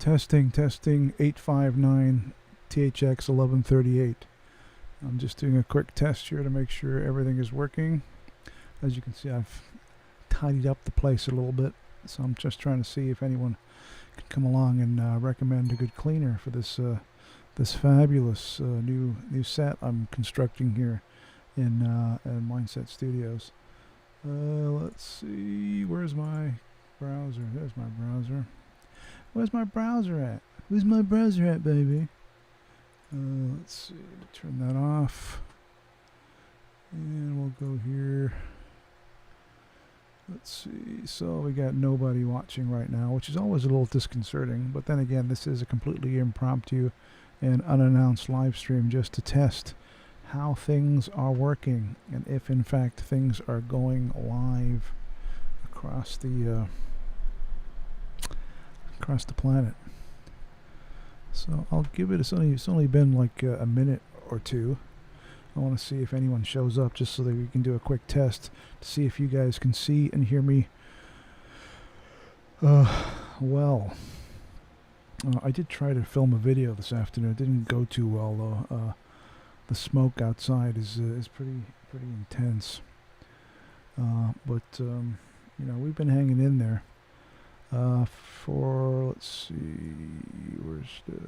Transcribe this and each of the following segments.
Testing 859 THX 1138. I'm just doing a quick test here to make sure everything is working. As you can see, I've tidied up the place a little bit, so I'm just trying to see if anyone can come along and recommend a good cleaner for this this fabulous new set I'm constructing here in Mindset Studios. Let's see, where's my browser? There's my browser. Where's my browser at? Where's my browser at, baby? Let's see, turn that off. And we'll go here. Let's see, so we got nobody watching right now, which is always a little disconcerting. But then again, this is a completely impromptu and unannounced live stream just to test how things are working and if in fact things are going live across the planet. So I'll give it, it's only been like a minute or two. I want to see if anyone shows up just so that we can do a quick test to see if you guys can see and hear me well. I did try to film a video this afternoon. It didn't go too well though. The smoke outside is pretty intense. But you know, we've been hanging in there. Let's see, where's the...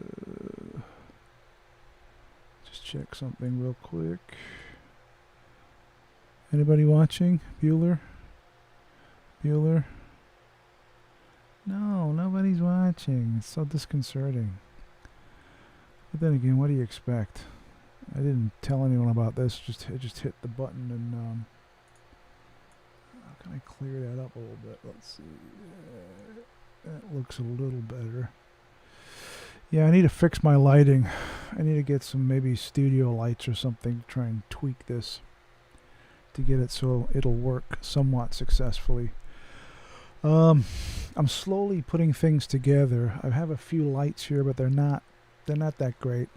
Just check something real quick. Anybody watching? Bueller? No, nobody's watching. It's so disconcerting. But then again, what do you expect? I didn't tell anyone about this. I just hit the button and how can I clear that up a little bit? Let's see. That looks a little better. Yeah, I need to fix my lighting. I need to get some maybe studio lights or something to try and tweak this to get it so it'll work somewhat successfully. I'm slowly putting things together. I have a few lights here, but they're not that great.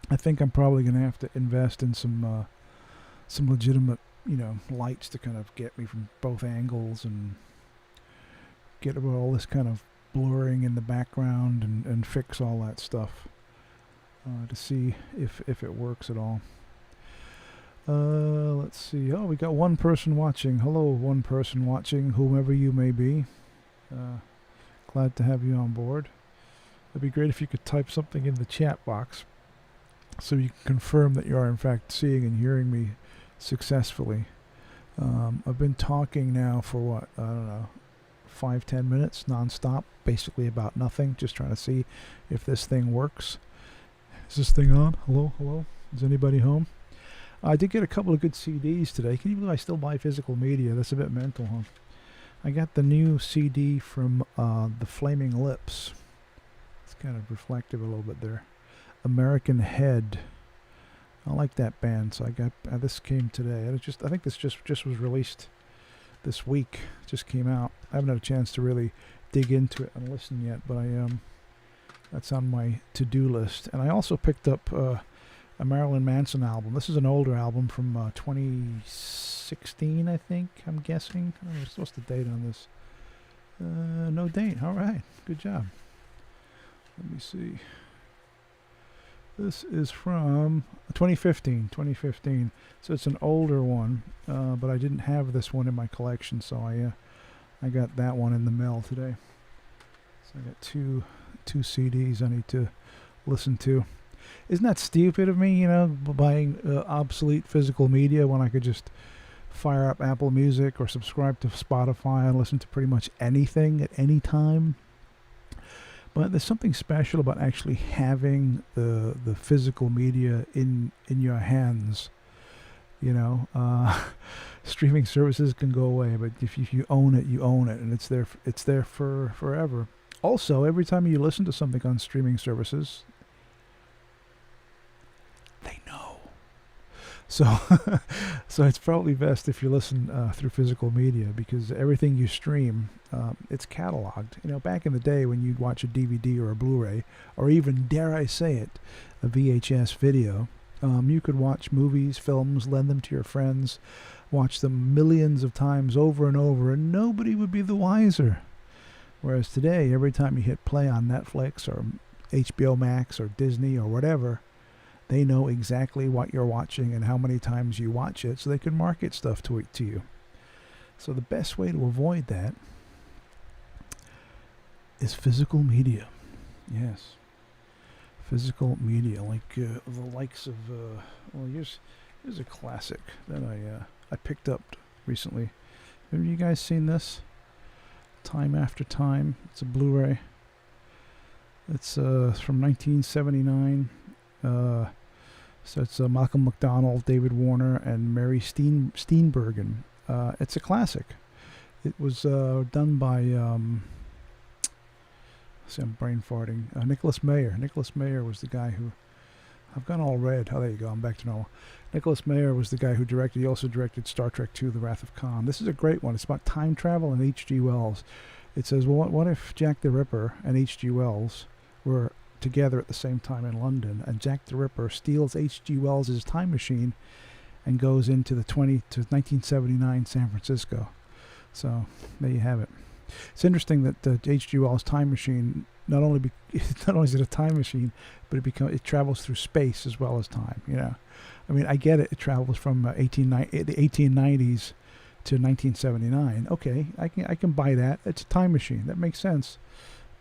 I think I'm probably going to have to invest in some legitimate, you know, lights to kind of get me from both angles and get about all this kind of blurring in the background and fix all that stuff to see if it works at all. Let's see. Oh, we got one person watching. Hello, one person watching, whomever you may be. Glad to have you on board. It'd be great if you could type something in the chat box so you can confirm that you are in fact seeing and hearing me successfully. I've been talking now for what, I don't know, 5-10 minutes non-stop, basically about nothing, just trying to see if this thing works. Is this thing on? Hello? Is anybody home? I did get a couple of good CDs today. Can you believe I still buy physical media? That's a bit mental, huh? I got the new CD from the Flaming Lips. It's kind of reflective a little bit there. American Head. I like that band, so I got this came today. I think this just was released this week. It just came out. I haven't had a chance to really dig into it and listen yet, but that's on my to-do list. And I also picked up a Marilyn Manson album. This is an older album from 2016, I think. I'm guessing. I don't know what's the date on this. No date. All right. Good job. Let me see. This is from 2015. So it's an older one, but I didn't have this one in my collection, so I got that one in the mail today. So I got two CDs I need to listen to. Isn't that stupid of me, you know, buying obsolete physical media when I could just fire up Apple Music or subscribe to Spotify and listen to pretty much anything at any time? But there's something special about actually having the physical media in your hands. You know, streaming services can go away, but if you own it, you own it, and it's there for forever. Also, every time you listen to something on streaming services, they know. So it's probably best if you listen through physical media, because everything you stream, it's cataloged. You know, back in the day when you'd watch a DVD or a Blu-ray, or even, dare I say it, a VHS video, you could watch movies, films, lend them to your friends, watch them millions of times over and over, and nobody would be the wiser. Whereas today, every time you hit play on Netflix or HBO Max or Disney or whatever, they know exactly what you're watching and how many times you watch it, so they can market stuff to you. So the best way to avoid that is physical media. Yes. Physical media, like the likes of, well, here's a classic that I picked up recently. Have you guys seen this? Time After Time. It's a Blu-ray. It's from 1979. So it's Malcolm McDonald, David Warner, and Mary Steenburgen. It's a classic. It was done by, see, I'm brain farting, Nicholas Meyer. Nicholas Meyer was the guy who, I've gone all red. Oh, there you go, I'm back to normal. Nicholas Meyer was the guy who directed, he also directed Star Trek II, The Wrath of Khan. This is a great one. It's about time travel and H.G. Wells. It says, well, what if Jack the Ripper and H.G. Wells were together at the same time in London, and Jack the Ripper steals H.G. Wells' time machine and goes into the 1979 San Francisco. So there you have it. It's interesting that H.G. Wells' time machine not only is it a time machine, but it travels through space as well as time. You know, I mean, I get it. It travels from the 1890s to 1979. Okay, I can buy that. It's a time machine. That makes sense.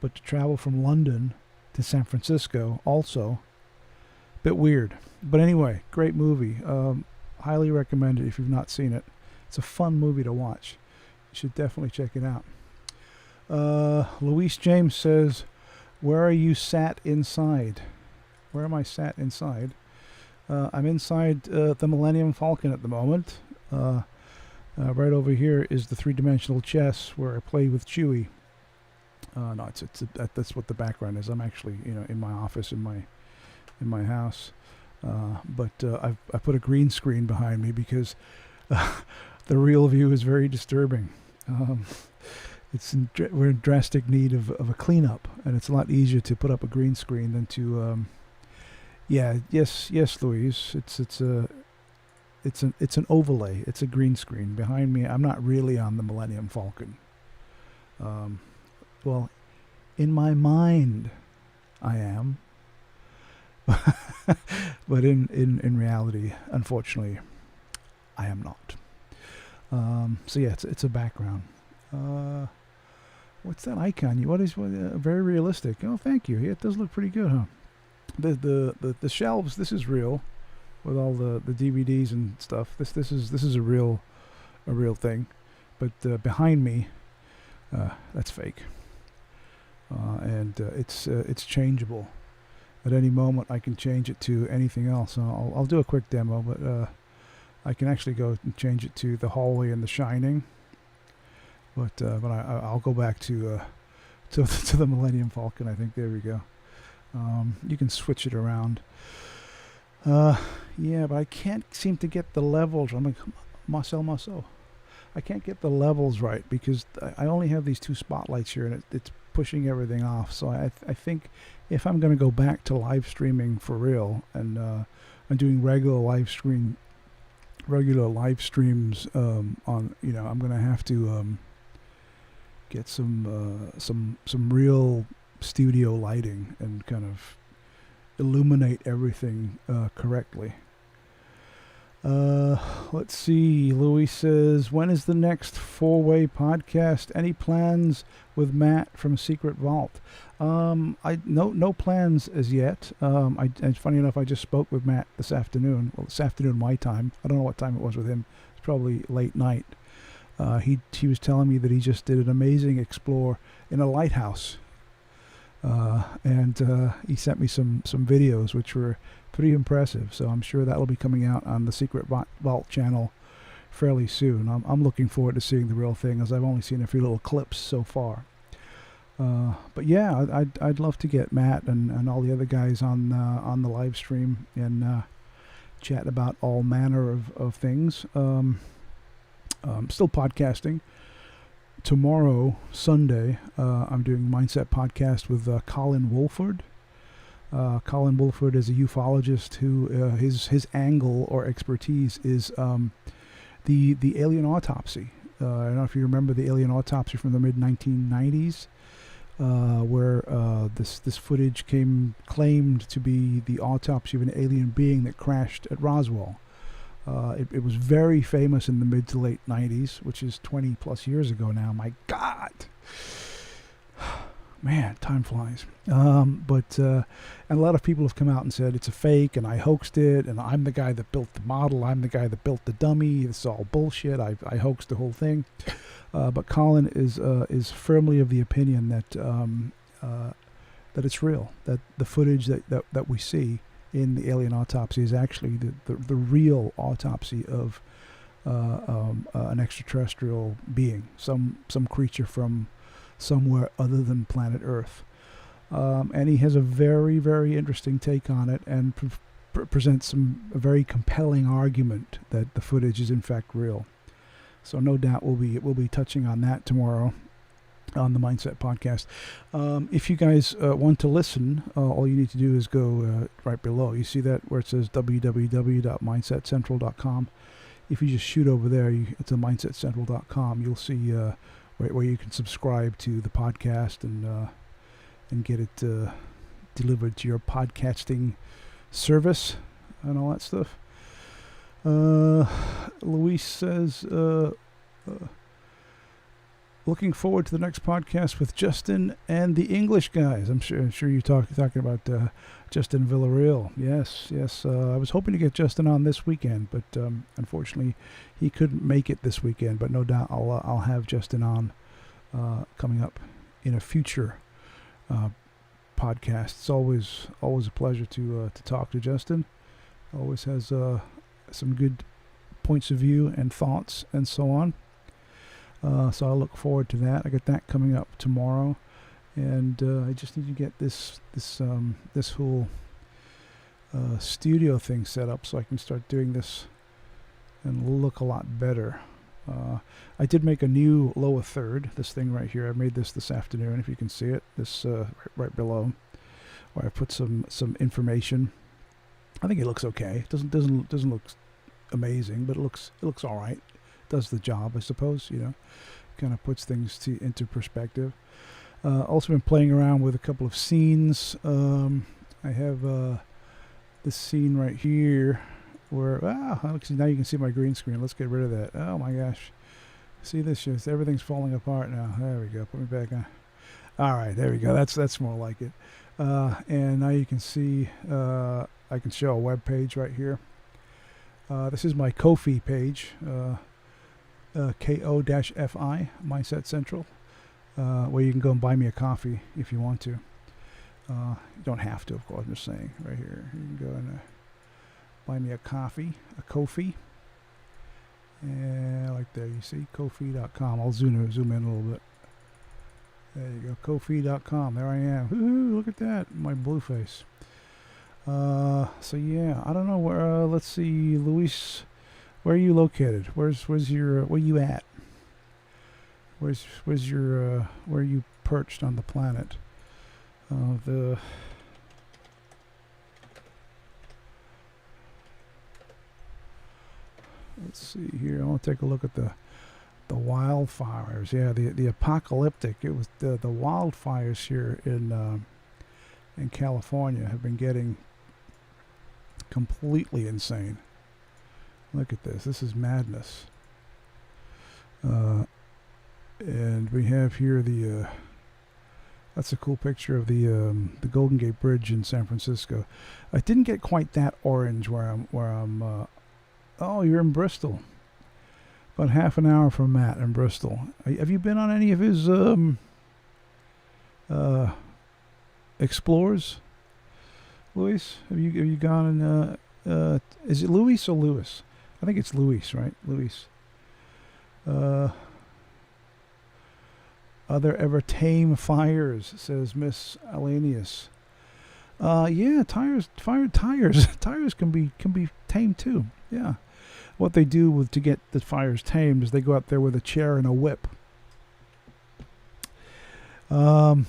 But to travel from London to San Francisco, also a bit weird. But anyway, great movie. Highly recommend it if you've not seen it. It's a fun movie to watch. You should definitely check it out. Luis James says, where are you sat inside? Where am I sat inside? I'm inside the Millennium Falcon at the moment. Right over here is the three-dimensional chess where I play with Chewie. No, that's what the background is. I'm actually, in my office in my house. But I put a green screen behind me because the real view is very disturbing. We're in drastic need of a cleanup, and it's a lot easier to put up a green screen than to. Yes, Louise. It's an overlay. It's a green screen behind me. I'm not really on the Millennium Falcon. Well, in my mind, I am. But in reality, unfortunately, I am not. So yeah, it's a background. What's that icon? What very realistic? Oh, thank you. Yeah, it does look pretty good, huh? The shelves. This is real, with all the DVDs and stuff. This is a real thing, but behind me, that's fake. And it's changeable. At any moment, I can change it to anything else. I'll do a quick demo, but I can actually go and change it to the hallway in The Shining. But I'll go back to the Millennium Falcon. I think there we go. You can switch it around. Yeah, but I can't seem to get the levels. I'm like Marcel. I can't get the levels right because I only have these two spotlights here, and it's pushing everything off. So I think if I'm going to go back to live streaming for real and doing regular live streams on, I'm going to have to get some real studio lighting and kind of illuminate everything correctly. Let's see. Louis says, when is the next four-way podcast? Any plans with Matt from Secret Vault? No plans as yet. And funny enough, I just spoke with Matt this afternoon. Well, this afternoon my time. I don't know what time it was with him. It's probably late night. He was telling me that he just did an amazing explore in a lighthouse. And he sent me some videos which were pretty impressive. So I'm sure that'll be coming out on the Secret Vault channel fairly soon. I'm looking forward to seeing the real thing, as I've only seen a few little clips so far. But yeah, I'd love to get Matt and all the other guys on the live stream and chat about all manner of things. Still podcasting. Tomorrow, Sunday, I'm doing Mindset Podcast with Colin Wolford. Colin Wolford is a ufologist who his angle or expertise is the alien autopsy. I don't know if you remember the alien autopsy from the mid-1990s, where this footage claimed to be the autopsy of an alien being that crashed at Roswell. It was very famous in the mid to late 90s, which is 20 plus years ago now. My God. Man, time flies. And a lot of people have come out and said it's a fake and I hoaxed it and I'm the guy that built the model. I'm the guy that built the dummy. It's all bullshit. I hoaxed the whole thing. But Colin is firmly of the opinion that it's real, that the footage that we see in the alien autopsy is actually the real autopsy of an extraterrestrial being, some creature from somewhere other than planet Earth. And he has a very, very interesting take on it and presents a very compelling argument that the footage is in fact real. So no doubt we'll be touching on that tomorrow on the Mindset Podcast. If you guys want to listen, all you need to do is go right below. You see that where it says www.mindsetcentral.com. If you just shoot over there, it's a mindsetcentral.com. You'll see where you can subscribe to the podcast and get it delivered to your podcasting service and all that stuff. Luis says, looking forward to the next podcast with Justin and the English guys. I'm sure you're talking about Justin Villarreal. Yes. I was hoping to get Justin on this weekend, but unfortunately he couldn't make it this weekend. But no doubt I'll have Justin on coming up in a future podcast. It's always a pleasure to talk to Justin. Always has some good points of view and thoughts and so on. So I look forward to that. I got that coming up tomorrow, and I just need to get this whole studio thing set up so I can start doing this and look a lot better. I did make a new lower third. This thing right here. I made this afternoon. If you can see it, this right below, where I put some information. I think it looks okay. It doesn't look amazing, but it looks all right. Does the job, I suppose. Kind of puts things into perspective. Also been playing around with a couple of scenes. I have this scene right here where now you can see my green screen. Let's get rid of that. Oh my gosh, see this? Just everything's falling apart now. There we go. Put me back on. All right, there we go. That's more like it. And now you can see I can show a web page right here. This is my Ko-fi page. KO-FI, Mindset Central, where you can go and buy me a coffee if you want to. You don't have to, of course. I'm just saying right here. You can go and buy me a coffee, a Ko-fi. And right there, you see, Ko-fi.com. I'll zoom in a little bit. There you go, Ko-fi.com. There I am. Woohoo, look at that, my blue face. So yeah, I don't know where. Let's see, Luis. Where are you located? Where you at? Where are you perched on the planet? Let's see here. I want to take a look at the wildfires. Yeah, the apocalyptic. It was the wildfires here in California have been getting completely insane. Look at this. This is madness. And we have here that's a cool picture of the Golden Gate Bridge in San Francisco. I didn't get quite that orange where I'm. Oh, you're in Bristol. About half an hour from Matt in Bristol. Have you been on any of his explores, Luis? Have you gone in? Is it Luis or Lewis? I think it's Luis, right? Luis. Are there ever tame fires? Says Miss Alanius. Yeah, tires can be tamed too. Yeah. What they do to get the fires tamed is they go out there with a chair and a whip. No,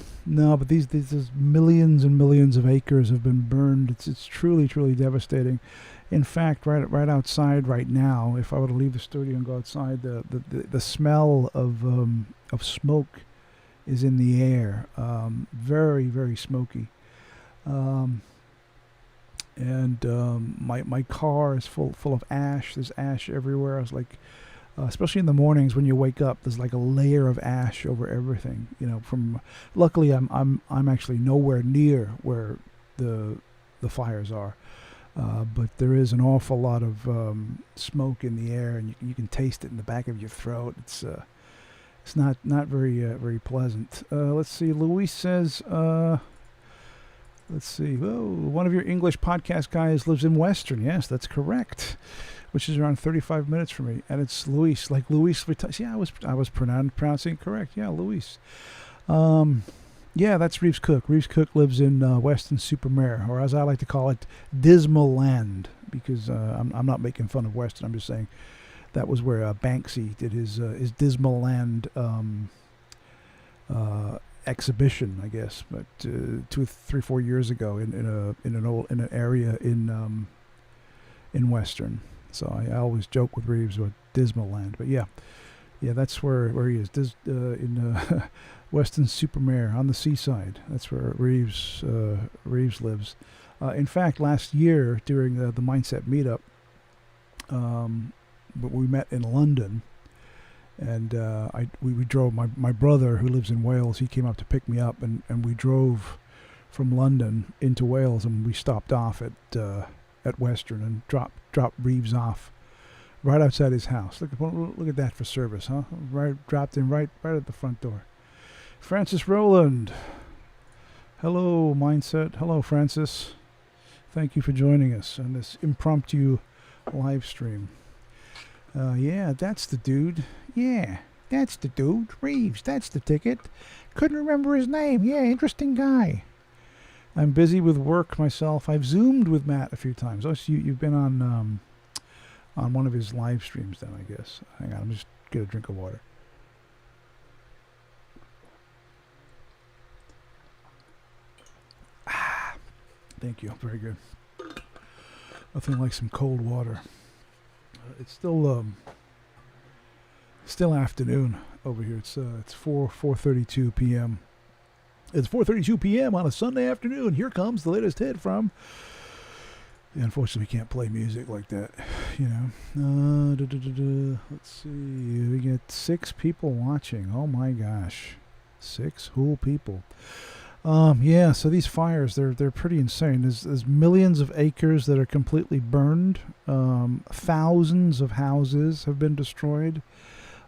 but these millions and millions of acres have been burned. It's truly, truly devastating. In fact, right outside right now, if I were to leave the studio and go outside, the smell of smoke is in the air. Very, very smoky. My car is full of ash. There's ash everywhere. I was like, especially in the mornings when you wake up, there's like a layer of ash over everything. Luckily, I'm actually nowhere near where the fires are, but there is an awful lot of smoke in the air, and you can taste it in the back of your throat. It's not very pleasant. Let's see. Luis says. Let's see. Oh, one of your English podcast guys lives in Western. Yes, that's correct. Which is around 35 minutes from me, and it's Luis, like Luis Vuitton. Yeah, I was pronouncing it correct. Yeah, Luis. Yeah, that's Reeves Cook. Reeves Cook lives in Weston Supermare, or as I like to call it, Dismal Land, because I'm not making fun of Weston. I'm just saying that was where Banksy did his Dismal Land exhibition, I guess, but 2, 3, 4 years ago in an area in Western. So I always joke with Reeves about Dismal Land, but yeah, that's where he is. In Weston Supermare on the seaside. That's where Reeves lives. In fact, last year during the Mindset meetup, but we met in London, and we drove. My brother, who lives in Wales, he came up to pick me up, and we drove from London into Wales, and we stopped off at Western and dropped Reeves off right outside his house. Look at that for service, huh? Dropped him right at the front door. Francis Rowland. Hello, Mindset. Hello, Francis. Thank you for joining us on this impromptu live stream. Yeah, that's the dude. Yeah, that's the dude. Reeves, that's the ticket. Couldn't remember his name. Yeah, interesting guy. I'm busy with work myself. I've Zoomed with Matt a few times. Oh, so you've been on one of his live streams then, I guess. Hang on, I'm just get a drink of water. Thank you. Very good. Nothing like some cold water. It's still afternoon over here. It's 4:32 p.m. It's 4:32 p.m. on a Sunday afternoon. Here comes the latest hit from. Yeah, unfortunately, we can't play music like that, Let's see. We get 6 people watching. Oh my gosh, 6 whole people. Yeah. So these fires, they're pretty insane. There's millions of acres that are completely burned. Thousands of houses have been destroyed.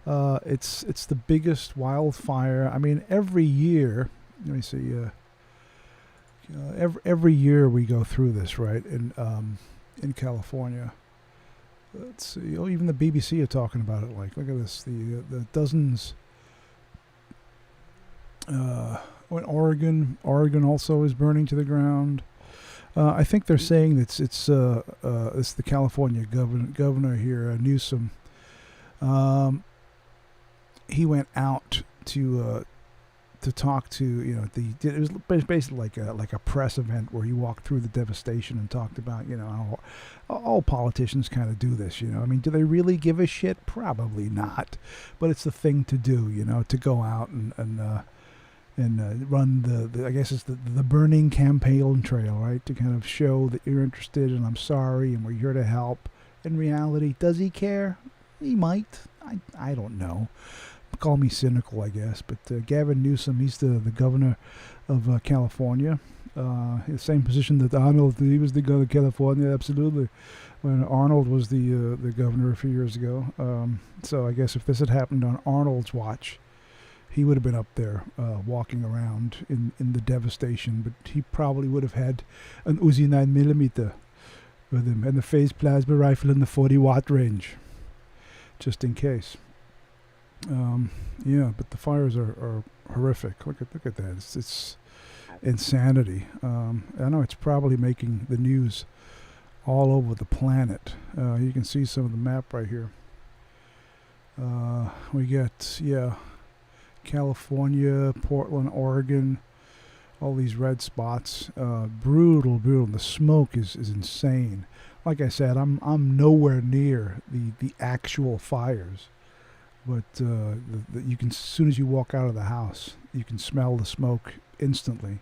It's the biggest wildfire. I mean, every year. Let me see. Every year we go through this, right? In California. Let's see. Oh, even the BBC are talking about it. Like, look at this. The dozens. In Oregon also is burning to the ground. I think they're saying that it's the California governor here, Newsom. He went out to talk to it was basically like a press event where he walked through the devastation and talked about how all politicians kind of do this. I mean, do they really give a shit? Probably not, but it's the thing to do. To go out and run the I guess it's the burning campaign trail, right? To kind of show that you're interested and I'm sorry and we're here to help. In reality, does he care? He might. I don't know. Call me cynical, I guess. But Gavin Newsom, he's the governor of California. The same position that Arnold, he was the governor of California, absolutely. When Arnold was the governor a few years ago. So I guess if this had happened on Arnold's watch, he would have been up there walking around in the devastation, but he probably would have had an Uzi 9mm with him and the phase plasma rifle in the 40-watt range, just in case. Yeah, but the fires are horrific. Look at that. It's insanity. I know it's probably making the news all over the planet. You can see some of the map right here. We got California, Portland, Oregon, all these red spots. Brutal. The smoke is insane. like I said, I'm nowhere near the actual fires, but you can, as soon as you walk out of the house, you can smell the smoke instantly.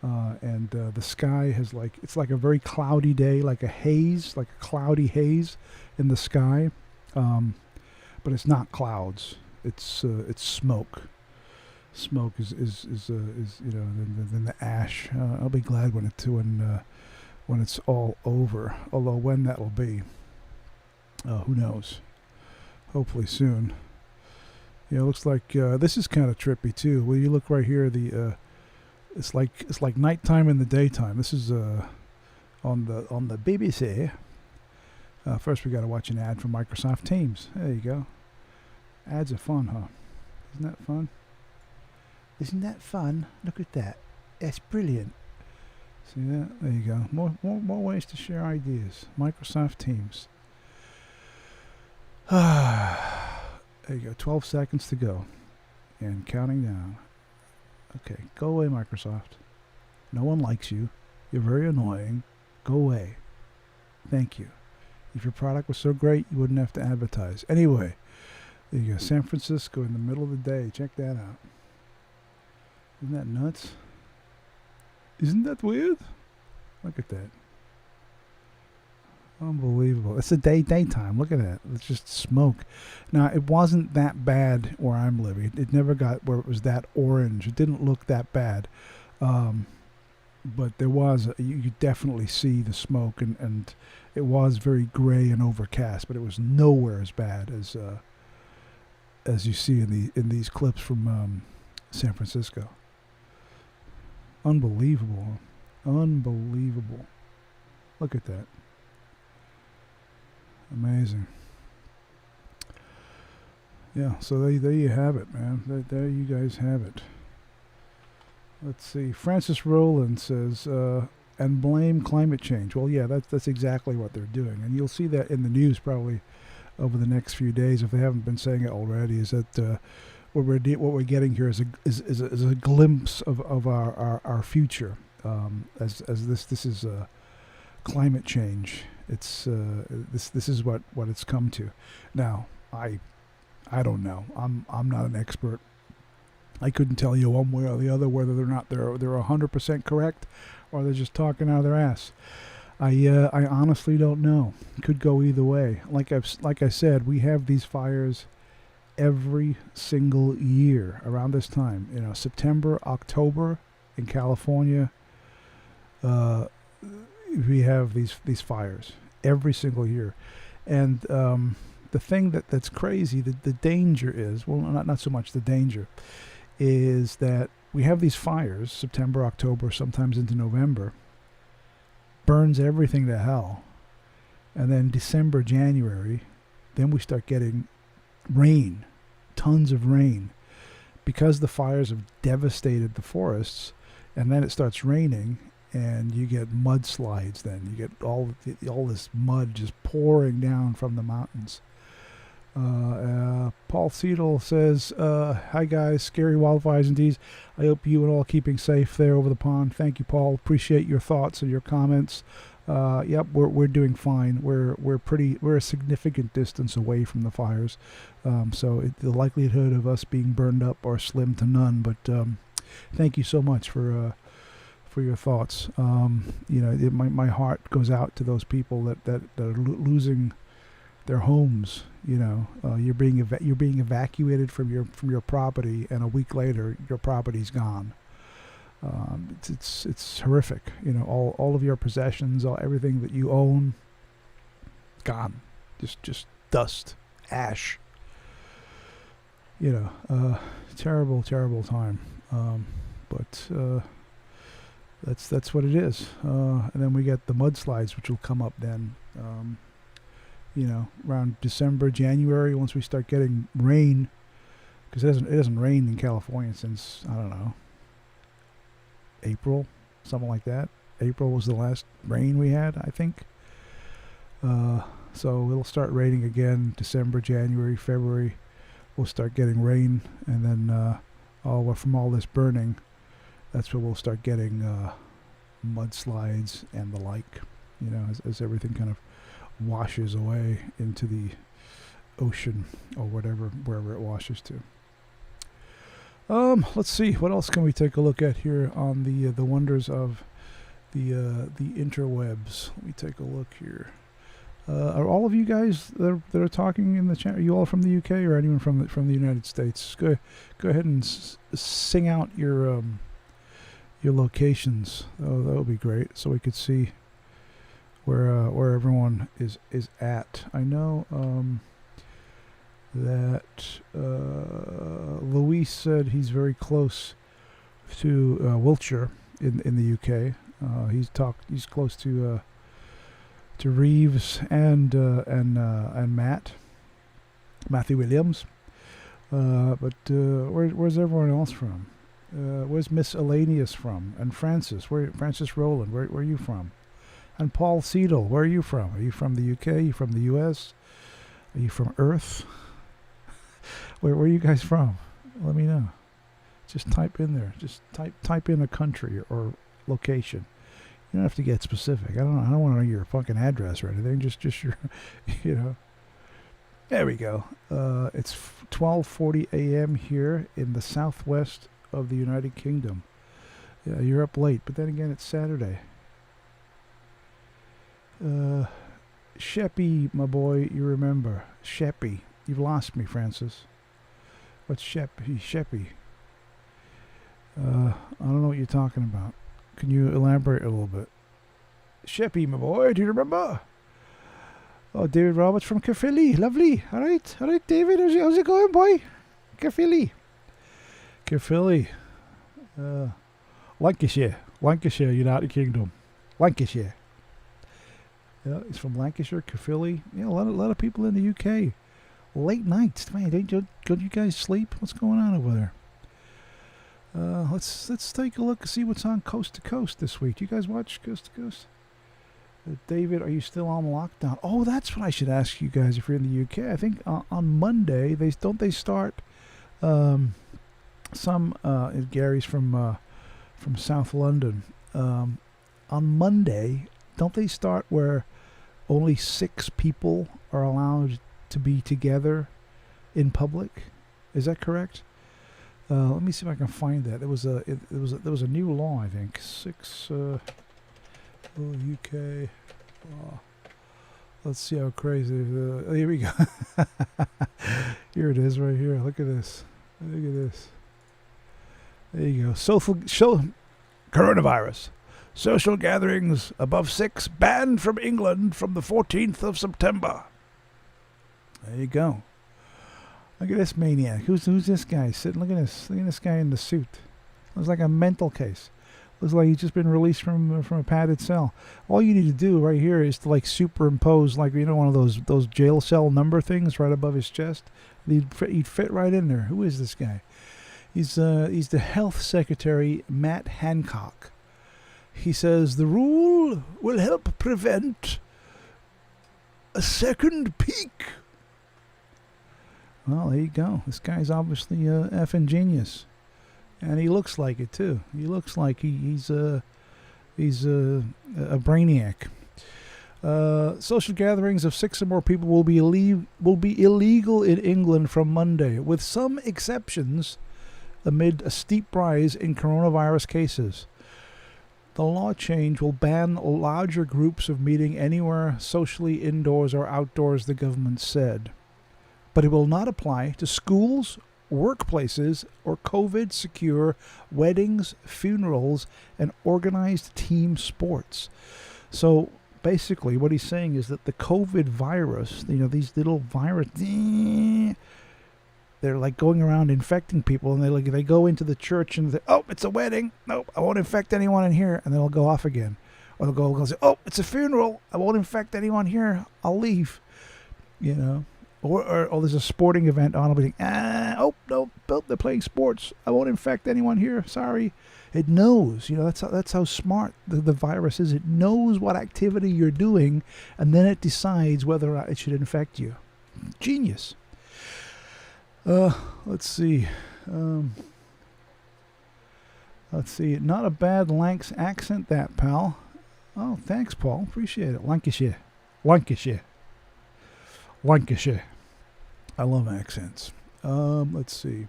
And the sky has it's like a very cloudy day, like a haze, like a cloudy haze in the sky, but it's not clouds. It's smoke. Smoke is then the ash. I'll be glad when it's all over. Although when that will be, who knows? Hopefully soon. It looks like this is kind of trippy too. Well, you look right here, it's like nighttime in the daytime. This is on the BBC. First, we got to watch an ad for Microsoft Teams. There you go. Ads are fun, huh? Isn't that fun? Isn't that fun? Look at that. That's brilliant. See that? There you go. More ways to share ideas. Microsoft Teams. There you go. 12 seconds to go. And counting down. Okay, go away, Microsoft. No one likes you. You're very annoying. Go away. Thank you. If your product was so great, you wouldn't have to advertise. Anyway, there you go. San Francisco in the middle of the day. Check that out. Isn't that nuts? Isn't that weird? Look at that. Unbelievable. It's a daytime. Look at that. It's just smoke. Now, it wasn't that bad where I'm living. It never got where it was that orange. It didn't look that bad. But there was, you could definitely see the smoke, and it was very gray and overcast, but it was nowhere as bad as you see in these clips from San Francisco. Unbelievable. Unbelievable. Look at that. Amazing. Yeah, so there you have it, man. There you guys have it. Let's see. Francis Rowland says, and blame climate change. Well, yeah, that's exactly what they're doing. And you'll see that in the news probably over the next few days, if they haven't been saying it already, is that what we're getting here is a glimpse of our future. As this is climate change. It's this is what it's come to. Now, I don't know. I'm not an expert. I couldn't tell you one way or the other whether they're 100% correct or they're just talking out of their ass. I honestly don't know. It could go either way. Like I said, we have these fires every single year around this time. September, October in California. We have these fires every single year, and the thing that's crazy, the danger is, well, not so much the danger, is that we have these fires September, October, sometimes into November, burns everything to hell, and then December, January, then we start getting rain, tons of rain, because the fires have devastated the forests, and then it starts raining. And you get mudslides. Then you get all this mud just pouring down from the mountains. Paul Seidel says, "Hi guys, scary wildfires indeed. I hope you and all keeping safe there over the pond. Thank you, Paul. Appreciate your thoughts and your comments. Yep, we're doing fine. We're a significant distance away from the fires, so the likelihood of us being burned up are slim to none. But thank you so much for your thoughts. My heart goes out to those people that are losing their homes. You're being evacuated from your property, and a week later your property's gone. It's horrific. All of your possessions, everything that you own, gone. Just dust, ash. Terrible time. But that's what it is. And then we get the mudslides, which will come up then, around December, January, once we start getting rain, because it hasn't rained in California since, I don't know, April, something like that. April was the last rain we had, I think. So it'll start raining again December, January, February. We'll start getting rain, and then from all this burning, that's where we'll start getting mudslides and the like, as everything kind of washes away into the ocean or whatever, wherever it washes to. Let's see, what else can we take a look at here on the wonders of the interwebs? Let me take a look here. Are all of you guys that are talking in the chat, are you all from the UK or anyone from the United States? Go ahead and sing out your locations. Oh, that would be great, so we could see where everyone is at. I know that Luis said he's very close to Wiltshire in the UK. He's close to Reeves and Matthew Williams. But where's everyone else from? Where's Miss Elanius from? And Francis Rowland, where are you from? And Paul Seidel, where are you from? Are you from the UK? Are you from the US? Are you from Earth? Where are you guys from? Let me know. Just type in there. Just type in a country or location. You don't have to get specific. I don't want to know your fucking address or anything. Just your, you know. There we go. It's 12:40 a.m. here in the southwest of the United Kingdom. Yeah, you're up late, but then again, it's Saturday. Sheppy, my boy, you remember. Sheppy. You've lost me, Francis. What's Sheppy? Sheppy. I don't know what you're talking about. Can you elaborate a little bit? Sheppy, my boy, do you remember? Oh, David Roberts from Caerphilly. Lovely. All right, David. How's it going, boy? Caerphilly. Lancashire, United Kingdom. Lancashire. Yeah, he's from Lancashire, Caerphilly. Yeah, a lot of people in the UK. Late nights, man. Don't you guys sleep? What's going on over there? Let's take a look and see what's on Coast to Coast this week. Do you guys watch Coast to Coast? David, are you still on lockdown? Oh, that's what I should ask you guys if you're in the UK. I think on Monday they start. Gary's from South London. On Monday, don't they start where only 6 people are allowed to be together in public? Is that correct? Let me see if I can find that. There was a new law, I think. 6 UK. Let's see how crazy. Here we go. Here it is, right here. Look at this. There you go. Coronavirus. Social gatherings above 6 banned from England from the 14th of September. There you go. Look at this maniac. Who's this guy sitting? Look at this guy in the suit. Looks like a mental case. Looks like he's just been released from a padded cell. All you need to do right here is to superimpose one of those jail cell number things right above his chest. He'd fit right in there. Who is this guy? He's the Health Secretary, Matt Hancock. He says the rule will help prevent a second peak. Well, there you go. This guy's obviously effing genius, and he looks like it too. He looks like he's a brainiac. Social gatherings of 6 or more people will be illegal in England from Monday, with some exceptions, amid a steep rise in coronavirus cases. The law change will ban larger groups of meeting anywhere socially indoors or outdoors, the government said. But it will not apply to schools, workplaces, or COVID-secure weddings, funerals, and organized team sports. So basically what he's saying is that the COVID virus, these little virus, they're going around infecting people, and they go into the church and they, oh, it's a wedding. Nope, I won't infect anyone in here, and then they'll go off again. Or they'll go say, oh, it's a funeral. I won't infect anyone here. I'll leave. Or there's a sporting event on. I'll be like, no, they're playing sports. I won't infect anyone here. Sorry. It knows. That's how smart the virus is. It knows what activity you're doing, and then it decides whether or not it should infect you. Genius. Let's see. Not a bad Lanx accent, that, pal. Oh, thanks, Paul. Appreciate it. Lancashire. Lancashire. Lancashire. I love accents. Let's see.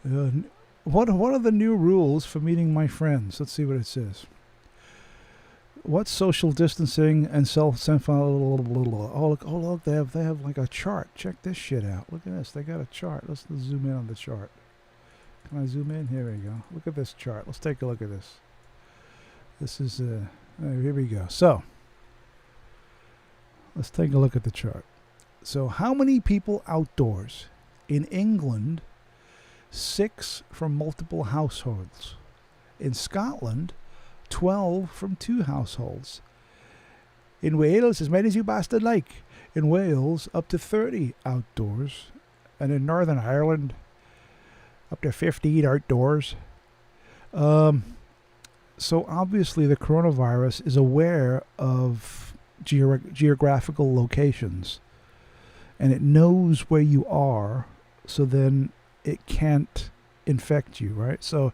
What are the new rules for meeting my friends? Let's see what it says. What's social distancing and oh look, they have like a chart. Check this shit out. Look at this. They got a chart. Let's zoom in on the chart. Can I zoom in? Here we go. Look at this chart. Let's take a look at this. This is here we go. So let's take a look at the chart. So how many people outdoors? In England, 6 from multiple households. In Scotland, 12 from 2 households. In Wales, as many as you bastard like. In Wales, up to 30 outdoors. And in Northern Ireland, up to 15 outdoors. So obviously the coronavirus is aware of geographical locations. And it knows where you are, so then it can't infect you, right? So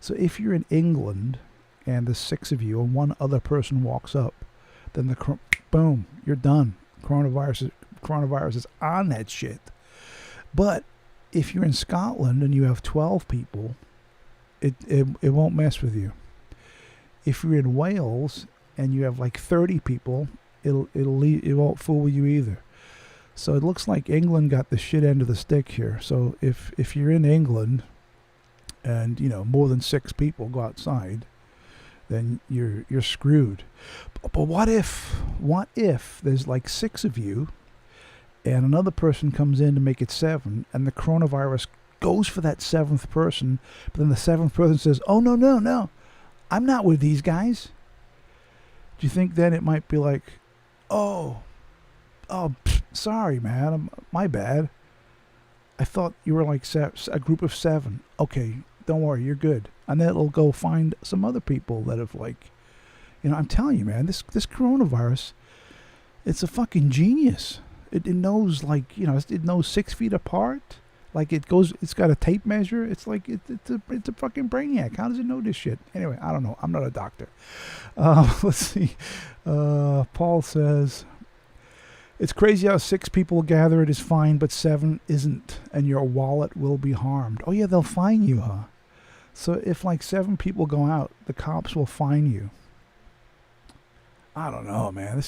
if you're in England and there's 6 of you and one other person walks up, then boom, you're done. Coronavirus is on that shit. But if you're in Scotland and you have 12 people, it won't mess with you. If you're in Wales and you have like 30 people, it won't fool with you either. So it looks like England got the shit end of the stick here. So if you're in England and more than 6 people go outside, then you're screwed. But what if there's like 6 of you and another person comes in to make it 7 and the coronavirus goes for that 7th person, but then the 7th person says, "Oh no, I'm not with these guys." Do you think then it might be like, oh, sorry, man, my bad. I thought you were like a group of 7. Okay, don't worry, you're good. And then it'll go find some other people that have I'm telling you, man, this coronavirus, it's a fucking genius. It knows it knows 6 feet apart. Like it's got a tape measure. It's like it's a fucking brainiac. How does it know this shit? Anyway, I don't know. I'm not a doctor. Let's see. Paul says, it's crazy how 6 people gathered is fine, but 7 isn't, and your wallet will be harmed. Oh yeah, they'll fine you, huh? So if like 7 people go out, the cops will fine you. I don't know, man. It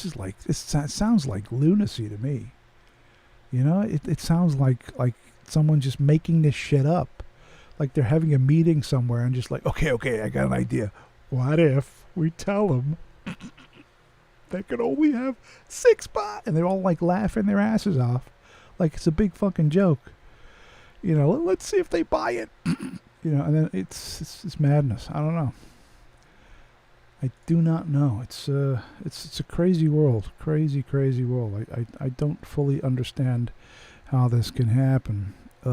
sounds like lunacy to me. It sounds like someone just making this shit up. Like they're having a meeting somewhere and just like, okay, I got an idea. What if we tell them they can only have 6 spots? And they're all like laughing their asses off. Like it's a big fucking joke. Let's see if they buy it. And then it's madness. I don't know. I do not know. It's a crazy world. Crazy world. I don't fully understand how this can happen. I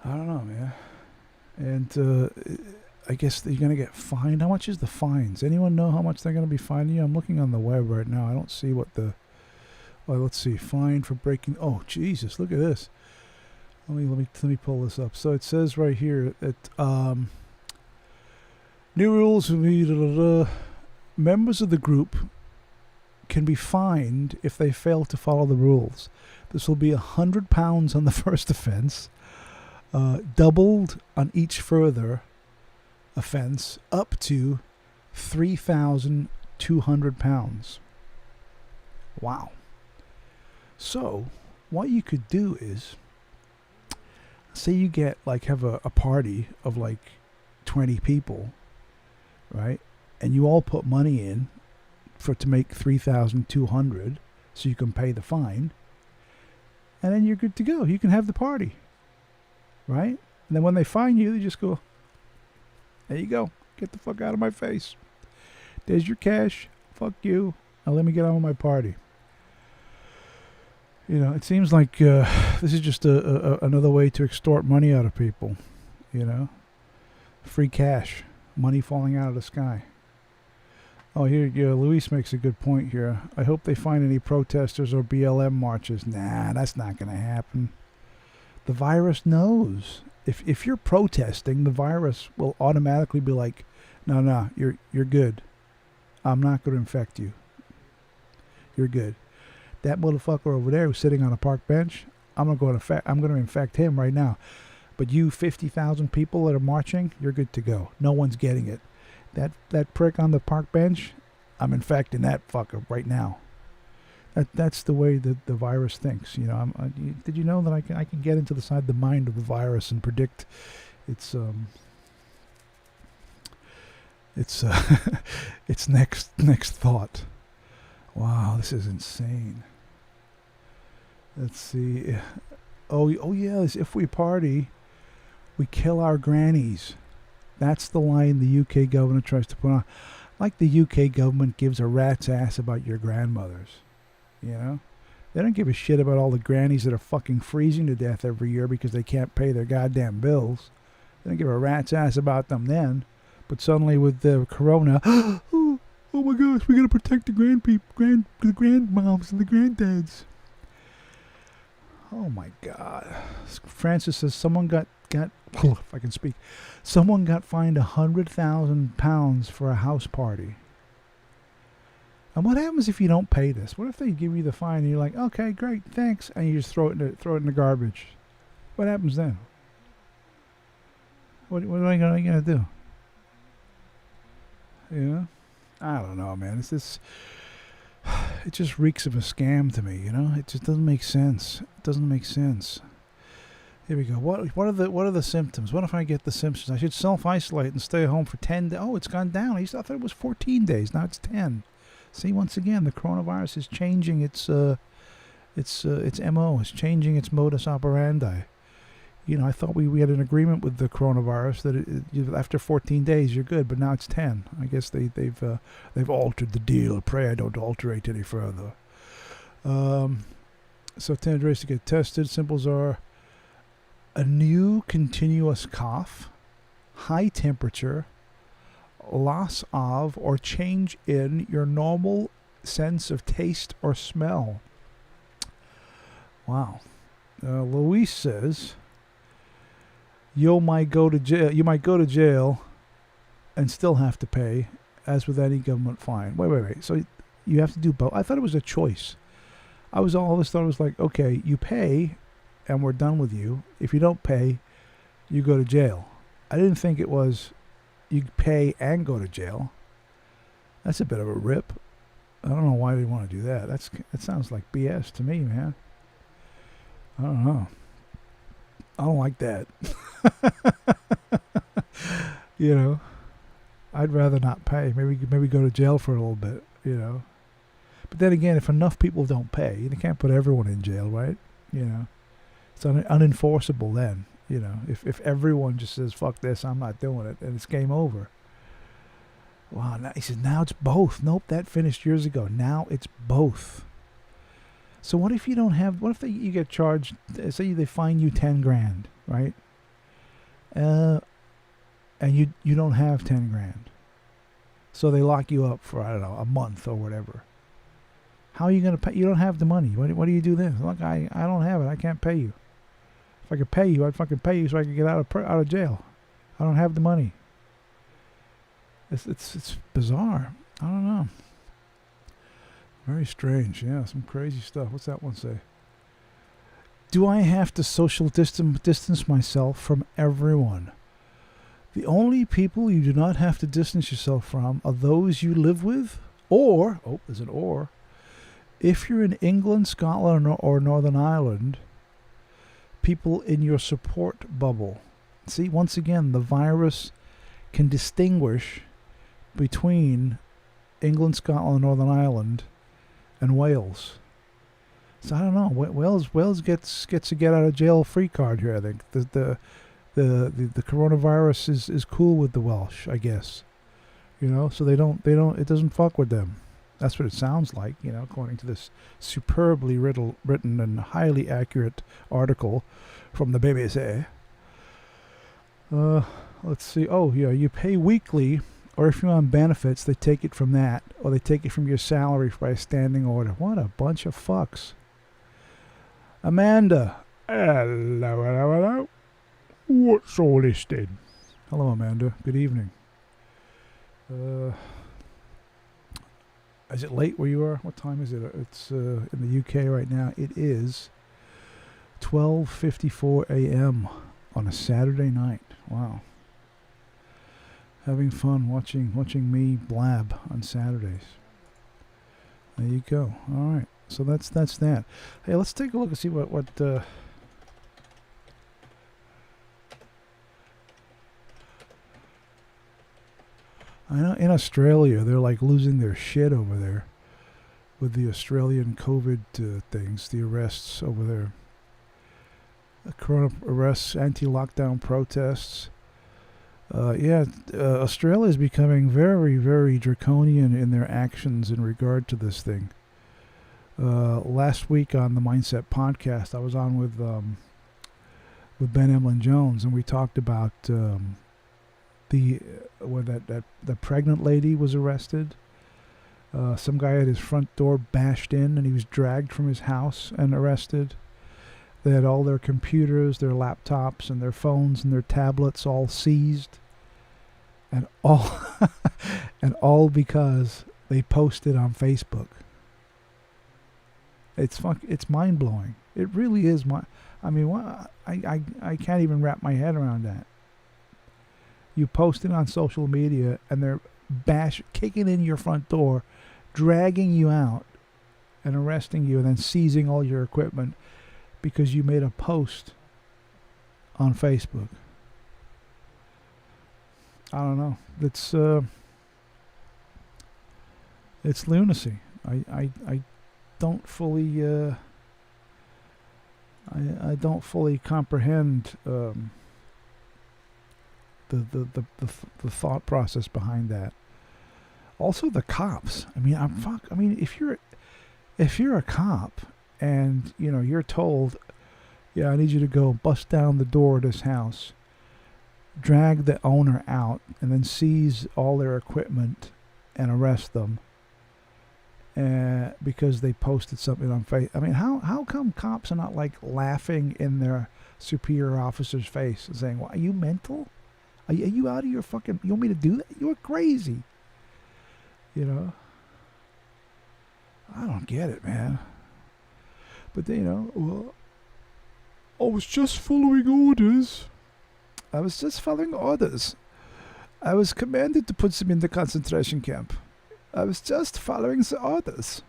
don't know, man. And I guess you're going to get fined. How much is the fines? Anyone know how much they're going to be fining you? I'm looking on the web right now. I don't see what let's see. Fine for breaking. Oh, Jesus, look at this. Let me pull this up. So it says right here that new rules will be members of the group can be fined if they fail to follow the rules. This will be £100 on the first offense, doubled on each further offense, up to £3,200. Wow. So what you could do is, say you get have a party of 20 people, right? And you all put money in to make $3,200 so you can pay the fine. And then you're good to go. You can have the party, right? And then when they fine you, they just go, there you go. Get the fuck out of my face. There's your cash. Fuck you. Now let me get on with my party. It seems like this is just another way to extort money out of people. Free cash. Money falling out of the sky. Oh, here you go. Luis makes a good point here. I hope they find any protesters or BLM marches. Nah, that's not going to happen. The virus knows. If you're protesting, the virus will automatically be like, no, you're good. I'm not going to infect you. You're good. That motherfucker over there who's sitting on a park bench, I'm going to infect him right now. But you 50,000 people that are marching, you're good to go. No one's getting it. That prick on the park bench, I'm infecting that fucker right now. That's the way that the virus thinks. You know, did you know that I can get into the mind of the virus and predict its its next thought. Wow, this is insane. Let's see. Oh yeah, if we party, we kill our grannies. That's the line the UK government tries to put on. Like the UK government gives a rat's ass about your grandmothers. You know? They don't give a shit about all the grannies that are fucking freezing to death every year because they can't pay their goddamn bills. They don't give a rat's ass about them then. But suddenly with the corona, oh my gosh, we gotta protect the the grandmoms and the granddads. Oh my God. Francis says someone got if I can speak, someone got fined £100,000 for a house party. And what happens if you don't pay this? What if they give you the fine and you're like, okay, great, thanks, and you just throw it in the garbage? What happens then? What are you gonna do? You know? I don't know, man. It just reeks of a scam to me, you know? It just doesn't make sense. It doesn't make sense. Here we go. What are the symptoms? What if I get the symptoms? I should self-isolate and stay home for 10 days. Oh, it's gone down. I thought it was 14 days. Now it's 10. See, once again, the coronavirus is changing its MO. It's changing its modus operandi. You know, I thought we had an agreement with the coronavirus that after 14 days you're good, but now it's 10. I guess they've altered the deal. Pray I don't alter it any further. So 10 days to get tested. Symptoms are a new continuous cough, high temperature, loss of or change in your normal sense of taste or smell. Wow. Luis says you might go to jail and still have to pay, as with any government fine. Wait. So you have to do both. I thought it was a choice. I always thought it was like, okay, you pay and we're done with you. If you don't pay, you go to jail. I didn't think it was you pay and go to jail. That's a bit of a rip. I don't know why they want to do that. That sounds like BS to me, man. I don't know. I don't like that. You know, I'd rather not pay. Maybe go to jail for a little bit, you know. But then again, if enough people don't pay, they can't put everyone in jail, right? You know, it's unenforceable then. You know, if everyone just says, fuck this, I'm not doing it, and it's game over. Wow, he says, now it's both. Nope, that finished years ago. Now it's both. So what if you don't have, what if you get charged, say they fine you 10 grand, right? And you don't have 10 grand. So they lock you up for, I don't know, a month or whatever. How are you going to pay? You don't have the money. What do you do then? Look, I don't have it. I can't pay you. If I could pay you, I'd fucking pay you so I could get out of jail. I don't have the money. It's bizarre. I don't know. Very strange. Yeah, some crazy stuff. What's that one say? Do I have to social distance myself from everyone? The only people you do not have to distance yourself from are those you live with, or, there's an or, if you're in England, Scotland, or Northern Ireland, people in your support bubble. See, once again, the virus can distinguish between England, Scotland, Northern Ireland, and Wales. So I don't know. Wales gets a get out of jail free card here. I think the coronavirus is cool with the Welsh, I guess. You know, so they don't. It doesn't fuck with them. That's what it sounds like. You know, according to this superbly written and highly accurate article from the BBC. Let's see. Oh yeah, you pay weekly. Or if you're on benefits, they take it from that. Or they take it from your salary by a standing order. What a bunch of fucks. Amanda. Hello. What's all this then? Hello, Amanda. Good evening. Is it late where you are? What time is it? It's in the UK right now. It is 12:54 a.m. on a Saturday night. Wow. Having fun watching me blab on Saturdays. There you go. All right. So that's that. Hey, let's take a look and see what I know in Australia they're like losing their shit over there with the Australian COVID things, the arrests over there. The corona arrests, anti-lockdown protests. Australia is becoming very, very draconian in their actions in regard to this thing. Last week on the Mindset podcast, I was on with Ben Emlyn Jones, and we talked about where the pregnant lady was arrested. Some guy at his front door bashed in, and he was dragged from his house and arrested. They had all their computers, their laptops, and their phones and their tablets all seized, and all because they posted on Facebook. It's mind blowing. It really is. I can't even wrap my head around that. You post it on social media, and they're kicking in your front door, dragging you out, and arresting you, and then seizing all your equipment because you made a post on Facebook. I don't know. It's lunacy. I don't fully I don't fully comprehend the thought process behind that. Also, the cops. I mean, if you're a cop and you're told, yeah, I need you to go bust down the door of this house, drag the owner out, and then seize all their equipment and arrest them, because they posted something on Facebook. I mean, how come cops are not like laughing in their superior officer's face and saying, "Well, are you mental? Are you out of your fucking? You want me to do that? You're crazy." I don't get it, man. But well, I was just following orders. I was commanded to put them in the concentration camp. I was just following the orders.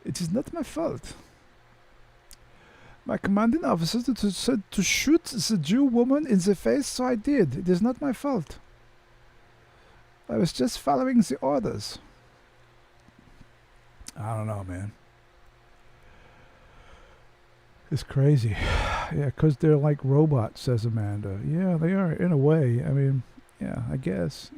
It is not my fault. My commanding officer said to shoot the Jew woman in the face, so I did. It is not my fault. I was just following the orders. I don't know, man. It's crazy. Yeah, because they're like robots, says Amanda. Yeah, they are, in a way. I mean, yeah, I guess,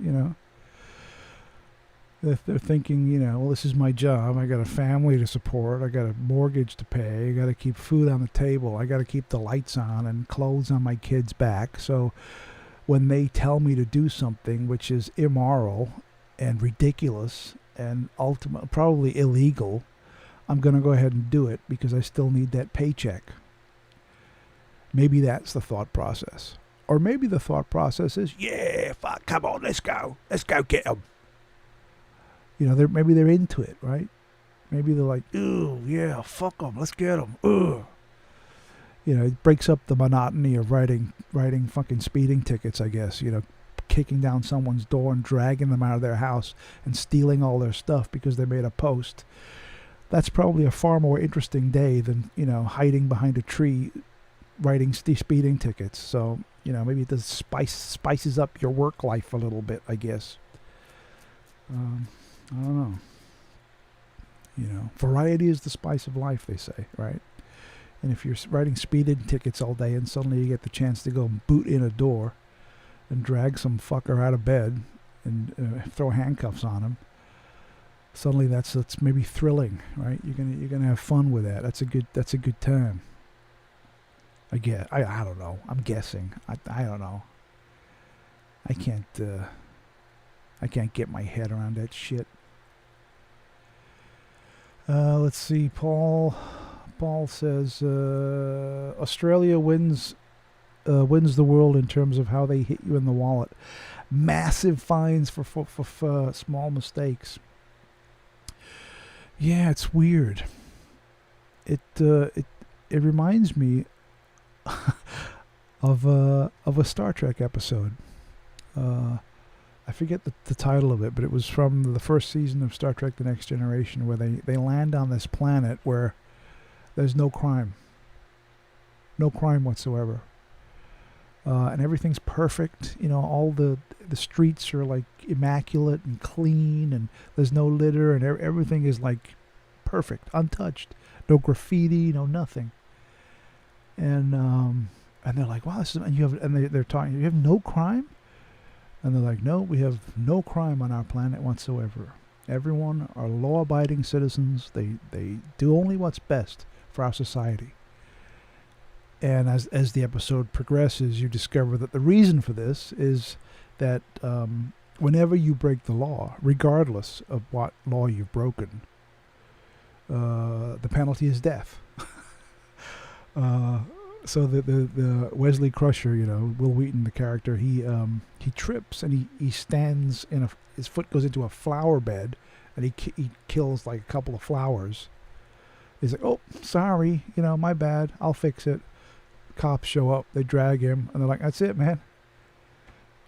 They're thinking, well, this is my job. I got a family to support. I got a mortgage to pay. I got to keep food on the table. I got to keep the lights on and clothes on my kids' back. So when they tell me to do something which is immoral and ridiculous and ultimately probably illegal, I'm going to go ahead and do it because I still need that paycheck. Maybe that's the thought process. Or maybe the thought process is, yeah, fuck, come on, let's go get them. Maybe they're into it, right? Maybe they're like, ooh, yeah, fuck them, let's get them. Ugh. It breaks up the monotony of writing fucking speeding tickets, I guess. Kicking down someone's door and dragging them out of their house and stealing all their stuff because they made a post. That's probably a far more interesting day than, hiding behind a tree writing speeding tickets. So, maybe it does spices up your work life a little bit, I guess. I don't know. Variety is the spice of life, they say, right? And if you're writing speeding tickets all day and suddenly you get the chance to go boot in a door and drag some fucker out of bed and throw handcuffs on him, suddenly that's maybe thrilling, right? You're gonna have fun with that. That's a good time. I don't know. I'm guessing. I don't know. I can't get my head around that shit. Let's see. Paul says Australia wins the world in terms of how they hit you in the wallet. Massive fines for small mistakes. Yeah, it's weird. It reminds me of a Star Trek episode. I forget the title of it, but it was from the first season of Star Trek: The Next Generation, where they land on this planet where there's no crime whatsoever, and everything's perfect. All the streets are like immaculate and clean, and there's no litter, and everything is like perfect, untouched. No graffiti, no nothing. And they're like, wow, this is, and they're talking. You have no crime, and they're like, no, we have no crime on our planet whatsoever. Everyone are law-abiding citizens. They do only what's best for our society. And as the episode progresses, you discover that the reason for this is that whenever you break the law, regardless of what law you've broken, the penalty is death. So the Wesley Crusher, Will Wheaton, the character, he trips and he stands his foot goes into a flower bed, and he kills like a couple of flowers. He's like, oh, sorry, my bad, I'll fix it. Cops show up, they drag him, and they're like, that's it, man.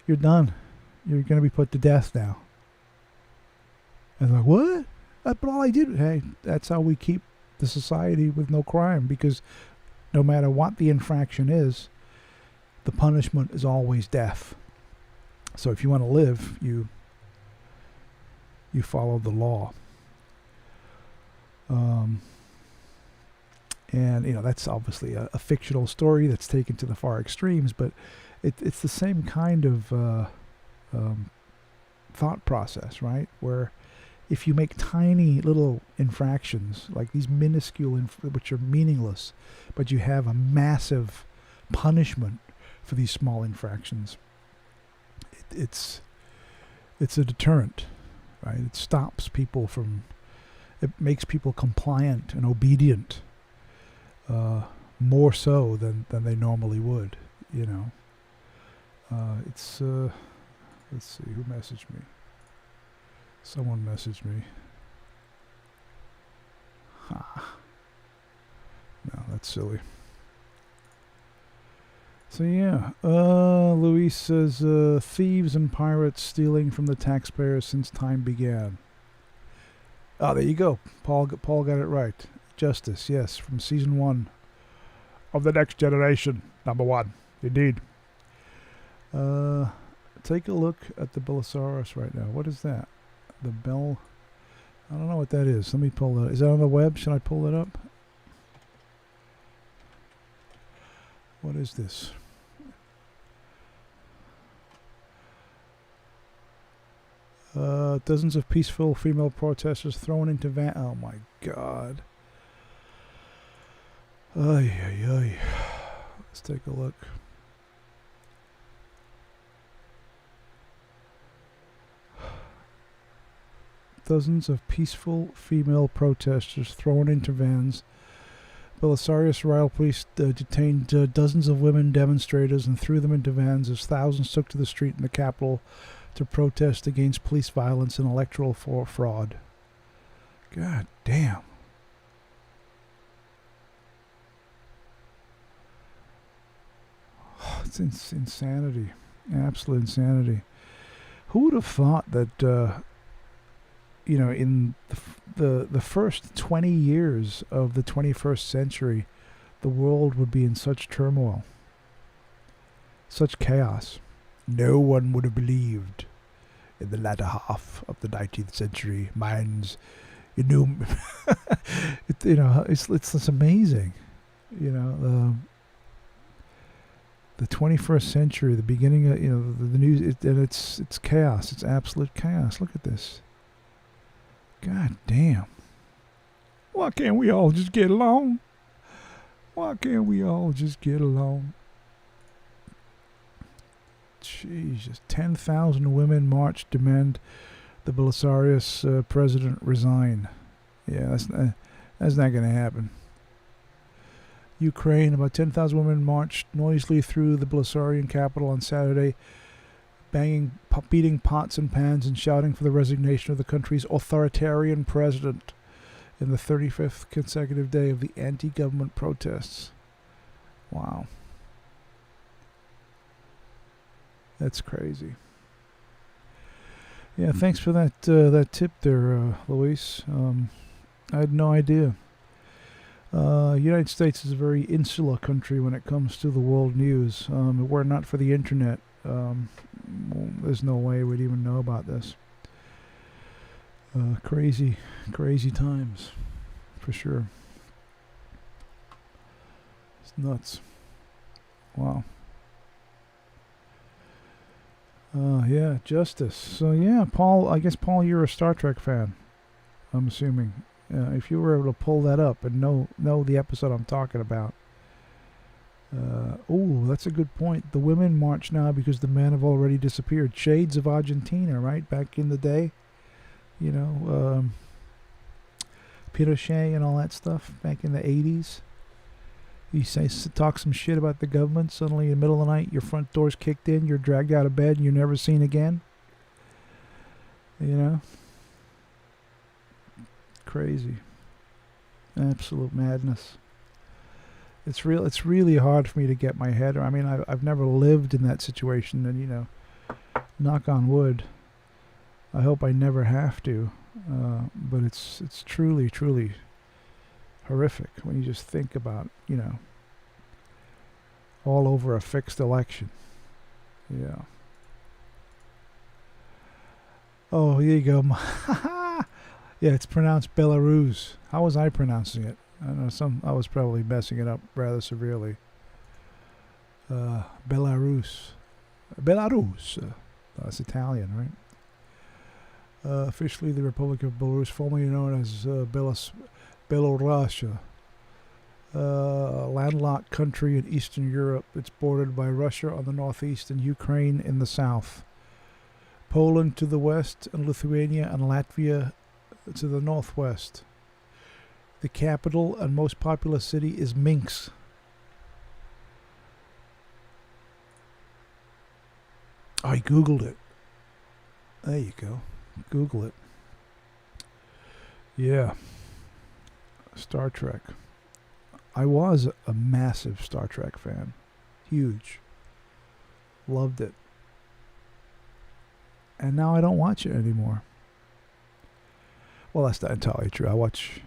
You're done. You're going to be put to death now. And they're like, what? But all I did, hey, that's how we keep the society with no crime, because no matter what the infraction is, the punishment is always death. So if you want to live, you follow the law. And that's obviously a fictional story that's taken to the far extremes, but it's the same kind of thought process, right? Where if you make tiny little infractions, like these minuscule, which are meaningless, but you have a massive punishment for these small infractions, it's a deterrent, right? It stops people it makes people compliant and obedient, more so than they normally would, Let's see, who messaged me? Someone messaged me. No, that's silly. So yeah, Luis says, thieves and pirates stealing from the taxpayers since time began. Oh, there you go. Paul got it right. Justice, yes, from season 1 of The Next Generation, number 1. Indeed. Take a look at the Belisarius right now. What is that? The bell. I don't know what that is. Let me pull that. Is that on the web? Should I pull it up? What is this? Dozens of peaceful female protesters thrown into van. Oh my God. Ay, ay, ay. Let's take a look. Dozens of peaceful female protesters thrown into vans. Belisarius Rial police detained dozens of women demonstrators and threw them into vans as thousands took to the street in the capital to protest against police violence and electoral fraud. God damn. It's insanity. Absolute insanity. Who would have thought that in the first 20 years of the 21st century, the world would be in such turmoil, such chaos? No one would have believed in the latter half of the 19th century. Minds, it's amazing. The 21st century, the beginning of the news, and it's chaos. It's absolute chaos. Look at this. God damn. Why can't we all just get along? Why can't we all just get along? Jesus. 10,000 women marched, demand the Belisarius president resign. Yeah, that's not going to happen. Ukraine, about 10,000 women marched noisily through the Belisarian capital on Saturday, beating pots and pans and shouting for the resignation of the country's authoritarian president. in the 35th consecutive day of the anti-government protests. Wow. That's crazy. Yeah, thanks for that tip there, Luis. I had no idea. United States is a very insular country when it comes to the world news. Were it not for the internet, there's no way we'd even know about this. Crazy times, for sure. It's nuts. Wow. Yeah, Justice. So yeah, Paul, I guess, Paul, you're a Star Trek fan, I'm assuming. If you were able to pull that up and know the episode I'm talking about. Oh, that's a good point. The women march now because the men have already disappeared. Shades of Argentina, right? Back in the day. You know, Pinochet and all that stuff back in the 80s. You talk some shit about the government, suddenly in the middle of the night, your front door's kicked in, you're dragged out of bed, and you're never seen again. You know? Crazy. Absolute madness. It's really hard for me to get my head. I mean, I've never lived in that situation, and, you know, knock on wood, I hope I never have to. But it's truly horrific when you just think about, you know, all over a fixed election. Yeah. Oh, here you go. Yeah, it's pronounced Belarus. How was I pronouncing it? I don't know, I was probably messing it up rather severely. Belarus. That's Italian, right? Officially the Republic of Belarus, formerly known as Belorussia. A landlocked country in Eastern Europe. It's bordered by Russia on the northeast and Ukraine in the south. Poland to the west, and Lithuania and Latvia to the northwest. The capital and most populous city is Minsk. I googled it. There you go. Google it. Yeah. Star Trek. I was a massive Star Trek fan. Huge. Loved it. And now I don't watch it anymore. Well, that's not entirely true. I watch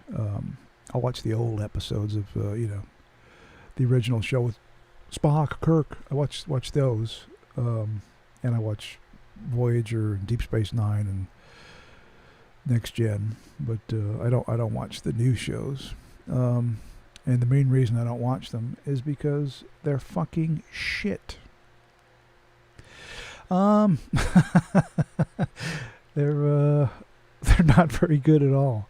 the old episodes of the original show with Spock, Kirk. I watch those, and I watch Voyager and Deep Space Nine and Next Gen. But I don't watch the new shows. And the main reason I don't watch them is because they're fucking shit. They're not very good at all.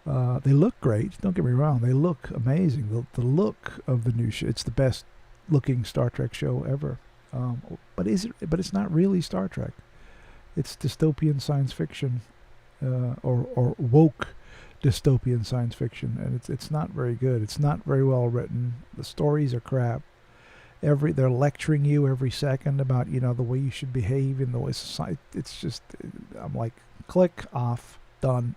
They look great. Don't get me wrong. They look amazing. The look of the new show. It's the best looking Star Trek show ever. But it's not really Star Trek. It's dystopian science fiction, or woke dystopian science fiction, and it's not very good. It's not very well written. The stories are crap. They're lecturing you every second about, you know, the way you should behave in the way society. It's just, I'm like, click, off, done.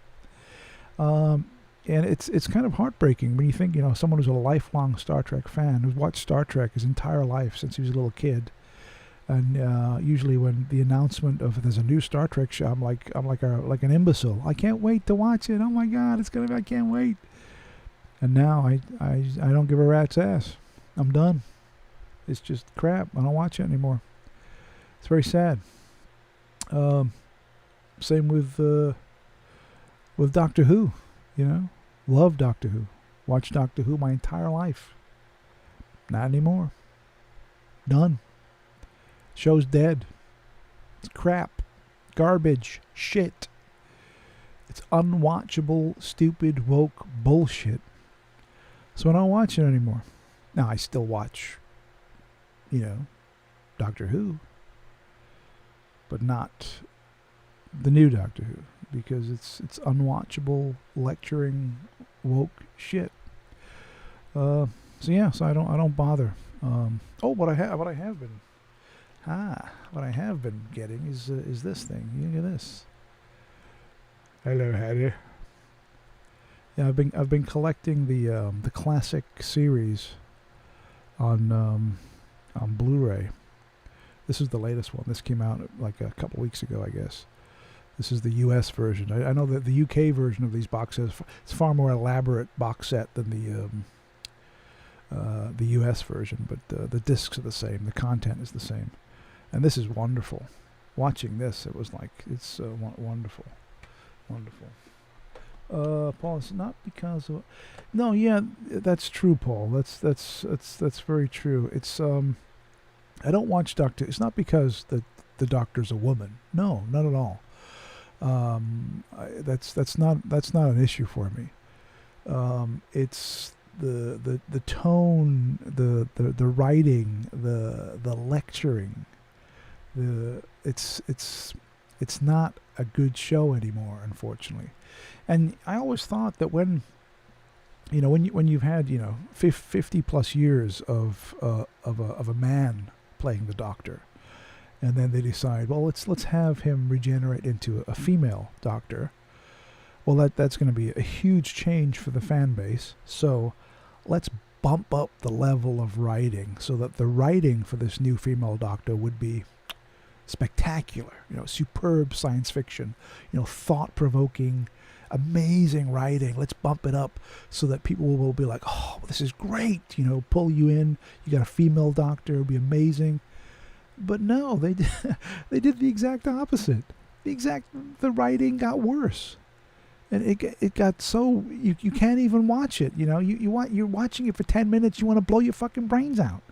And it's kind of heartbreaking when you think, you know, someone who's a lifelong Star Trek fan, who's watched Star Trek his entire life since he was a little kid, and usually when the announcement of there's a new Star Trek show, I'm like an imbecile. I can't wait to watch it. Oh my God, I can't wait. And now I don't give a rat's ass. I'm done. It's just crap. I don't watch it anymore. It's very sad. Same with Doctor Who. You know, love Doctor Who. Watched Doctor Who my entire life. Not anymore. Done. Show's dead. It's crap. Garbage. Shit. It's unwatchable, stupid, woke bullshit. So I don't watch it anymore. Now I still watch, you know, Doctor Who, but not the new Doctor Who, because it's unwatchable, lecturing, woke shit. So I don't bother. What I have been getting is this thing. Look at this. Hello, Harry. Yeah, I've been collecting the classic series on Blu-ray. This is the latest one. This came out like a couple weeks ago, I guess. This is the U.S. version. I know that the U.K. version of these boxes it's far more elaborate box set than the U.S. version, but the discs are the same. The content is the same, and this is wonderful. Watching this, it was like it's wonderful, wonderful. Paul, it's not because of. No, yeah, that's true, Paul. That's very true. It's I don't watch Doctor. It's not because the doctor's a woman. No, not at all. That's not an issue for me. It's the tone, the writing, the lecturing. It's not a good show anymore, unfortunately. And I always thought that when you've had 50 plus years of a man playing the Doctor, and then they decide, well, let's have him regenerate into a female Doctor. Well, that's going to be a huge change for the fan base. So let's bump up the level of writing so that the writing for this new female Doctor would be spectacular, superb science fiction, thought-provoking, amazing writing. Let's bump it up so that people will be like, oh, this is great, pull you in. You got a female Doctor, it'll be amazing. But no, they did the exact opposite. The writing got worse. And it got so you can't even watch it. You're watching it for 10 minutes, you want to blow your fucking brains out.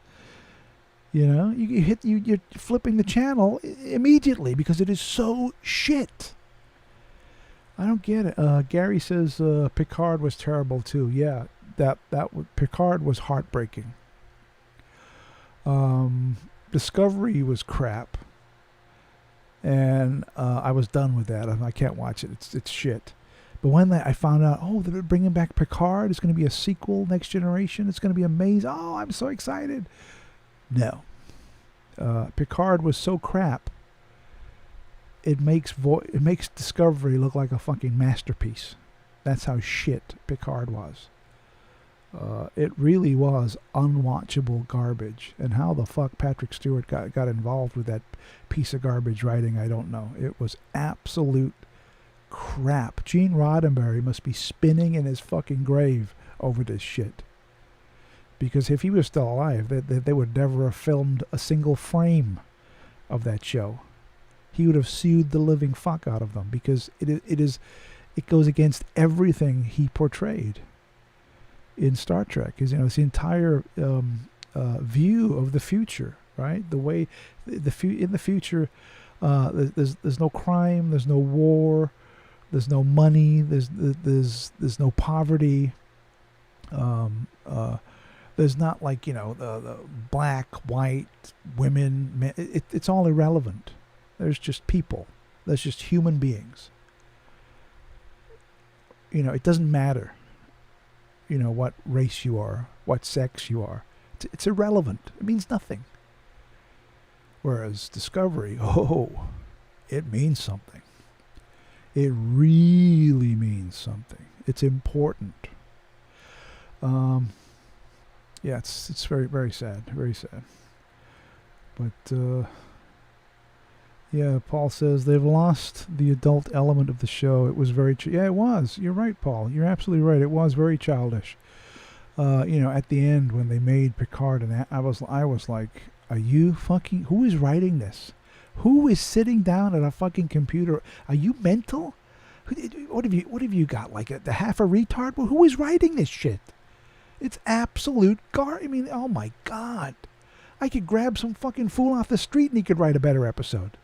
You're flipping the channel immediately because it is so shit. I don't get it. Gary says Picard was terrible too. Yeah, Picard was heartbreaking. Discovery was crap, and I was done with that. I can't watch it. It's shit. But when I found out, they're bringing back Picard, it's going to be a sequel, Next Generation. It's going to be amazing. Oh, I'm so excited. No. Picard was so crap. It makes Discovery look like a fucking masterpiece. That's how shit Picard was. It really was unwatchable garbage. And how the fuck Patrick Stewart got involved with that piece of garbage writing, I don't know. It was absolute crap. Gene Roddenberry must be spinning in his fucking grave over this shit. Because if he was still alive, they would never have filmed a single frame of that show. He would have sued the living fuck out of them because it goes against everything he portrayed in Star Trek. It's the entire view of the future, right? The way in the future, there's no crime, there's no war, there's no money, there's no poverty. There's not like the black, white, women, men. It's all irrelevant. There's just people. There's just human beings. It doesn't matter. What race you are, what sex you are. It's irrelevant. It means nothing. Whereas Discovery, it means something. It really means something. It's important. Yeah, it's very, very sad. Very sad. But, yeah, Paul says they've lost the adult element of the show. It was very... yeah, it was. You're right, Paul. You're absolutely right. It was very childish. At the end when they made Picard, and I was like, are you fucking... who is writing this? Who is sitting down at a fucking computer? Are you mental? What have you got? Like the half a retard? Well, who is writing this shit? It's absolute I mean, oh my God. I could grab some fucking fool off the street and he could write a better episode.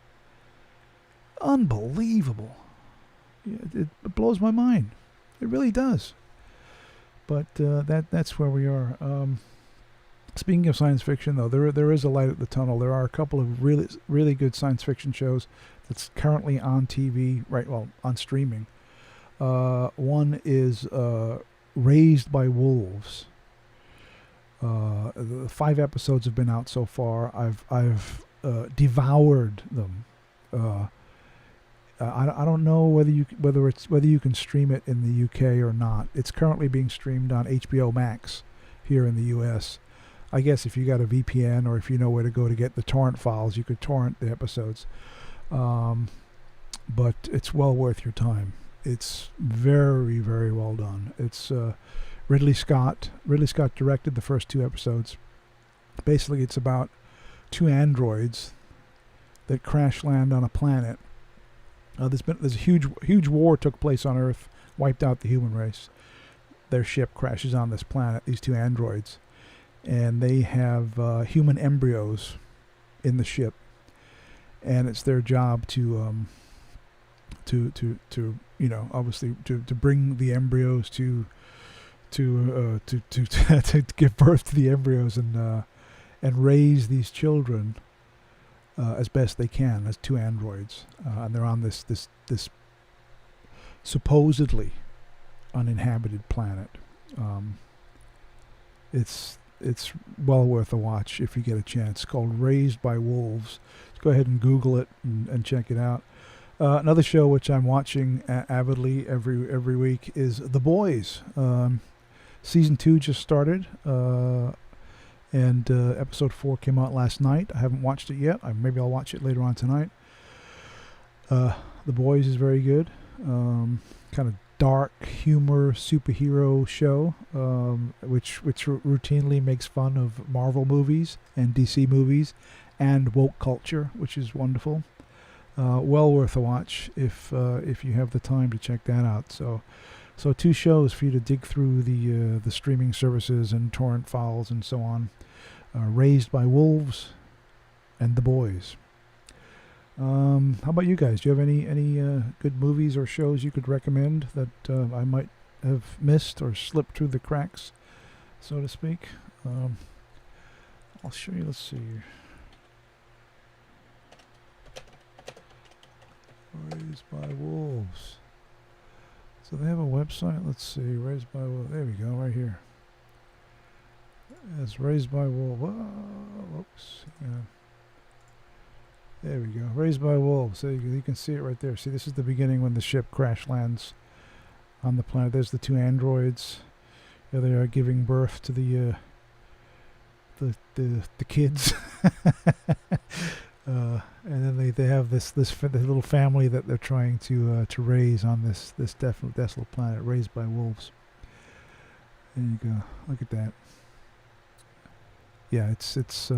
Unbelievable. It blows my mind. It really does. But that's where we are. Speaking of science fiction, though, there is a light at the tunnel. There are a couple of really, really good science fiction shows that's currently on TV, right? Well, on streaming. One is Raised by Wolves. The 5 episodes have been out so far. I've devoured them. I don't know whether you can stream it in the UK or not. It's currently being streamed on HBO Max here in the US. I guess if you got a VPN or if you know where to go to get the torrent files, you could torrent the episodes. But it's well worth your time. It's very, very well done. It's Ridley Scott. Ridley Scott directed the first 2 episodes. Basically, it's about 2 androids that crash land on a planet. There's a huge war took place on Earth, wiped out the human race. Their ship crashes on this planet. These 2 androids, and they have human embryos in the ship, and it's their job to obviously to bring the embryos to give birth to the embryos and raise these children as best they can as 2 androids, and they're on this supposedly uninhabited planet. It's well worth a watch if you get a chance. It's called Raised by Wolves. Go ahead and Google it and check it out. Another show which I'm watching avidly every week is The Boys. Season 2 just started, and episode 4 came out last night. I haven't watched it yet. Maybe I'll watch it later on tonight. The Boys is very good. Kind of dark humor superhero show, which routinely makes fun of Marvel movies and DC movies and woke culture, which is wonderful. Well worth a watch if you have the time to check that out. So 2 shows for you to dig through the streaming services and torrent files and so on. Raised by Wolves and The Boys. How about you guys? Do you have any good movies or shows you could recommend that I might have missed or slipped through the cracks, so to speak? I'll show you. Let's see. Raised by Wolves. So they have a website. Let's see. Raised by Wolves. There we go. Right here. It's Raised by Wolves. Whoops. Yeah. There we go. Raised by Wolves. So you can see it right there. See, this is the beginning when the ship crash lands on the planet. There's the 2 androids. There they are giving birth to the kids. And then they have this little family that they're trying to raise on this desolate planet, raised by wolves. There you go. Look at that. Yeah, it's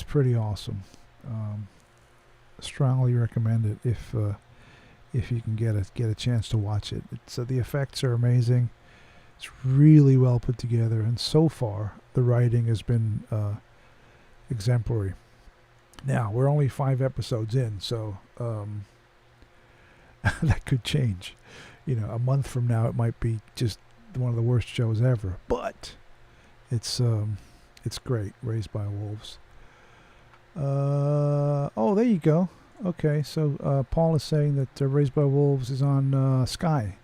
pretty awesome. Strongly recommend it if you can get a chance to watch it. The effects are amazing. It's really well put together, and so far the writing has been exemplary. Now we're only 5 episodes in, so that could change. A month from now it might be just one of the worst shows ever. But it's great. Raised by Wolves. Oh, there you go. Okay, so Paul is saying that Raised by Wolves is on Sky.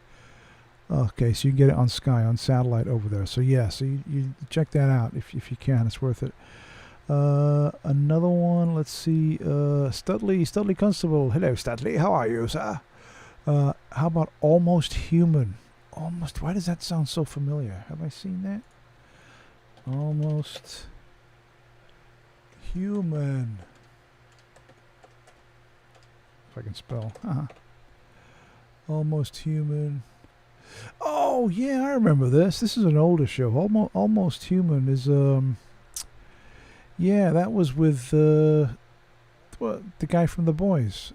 Okay, so you can get it on Sky, on satellite over there. So yeah, so you check that out if you can. It's worth it. Another one, let's see, Studley Constable. Hello, Studley. How are you, sir? How about Almost Human? Why does that sound so familiar? Have I seen that? Almost Human. If I can spell. Almost Human. Oh, yeah, I remember this. This is an older show. Almost Human is, yeah, that was with the guy from The Boys.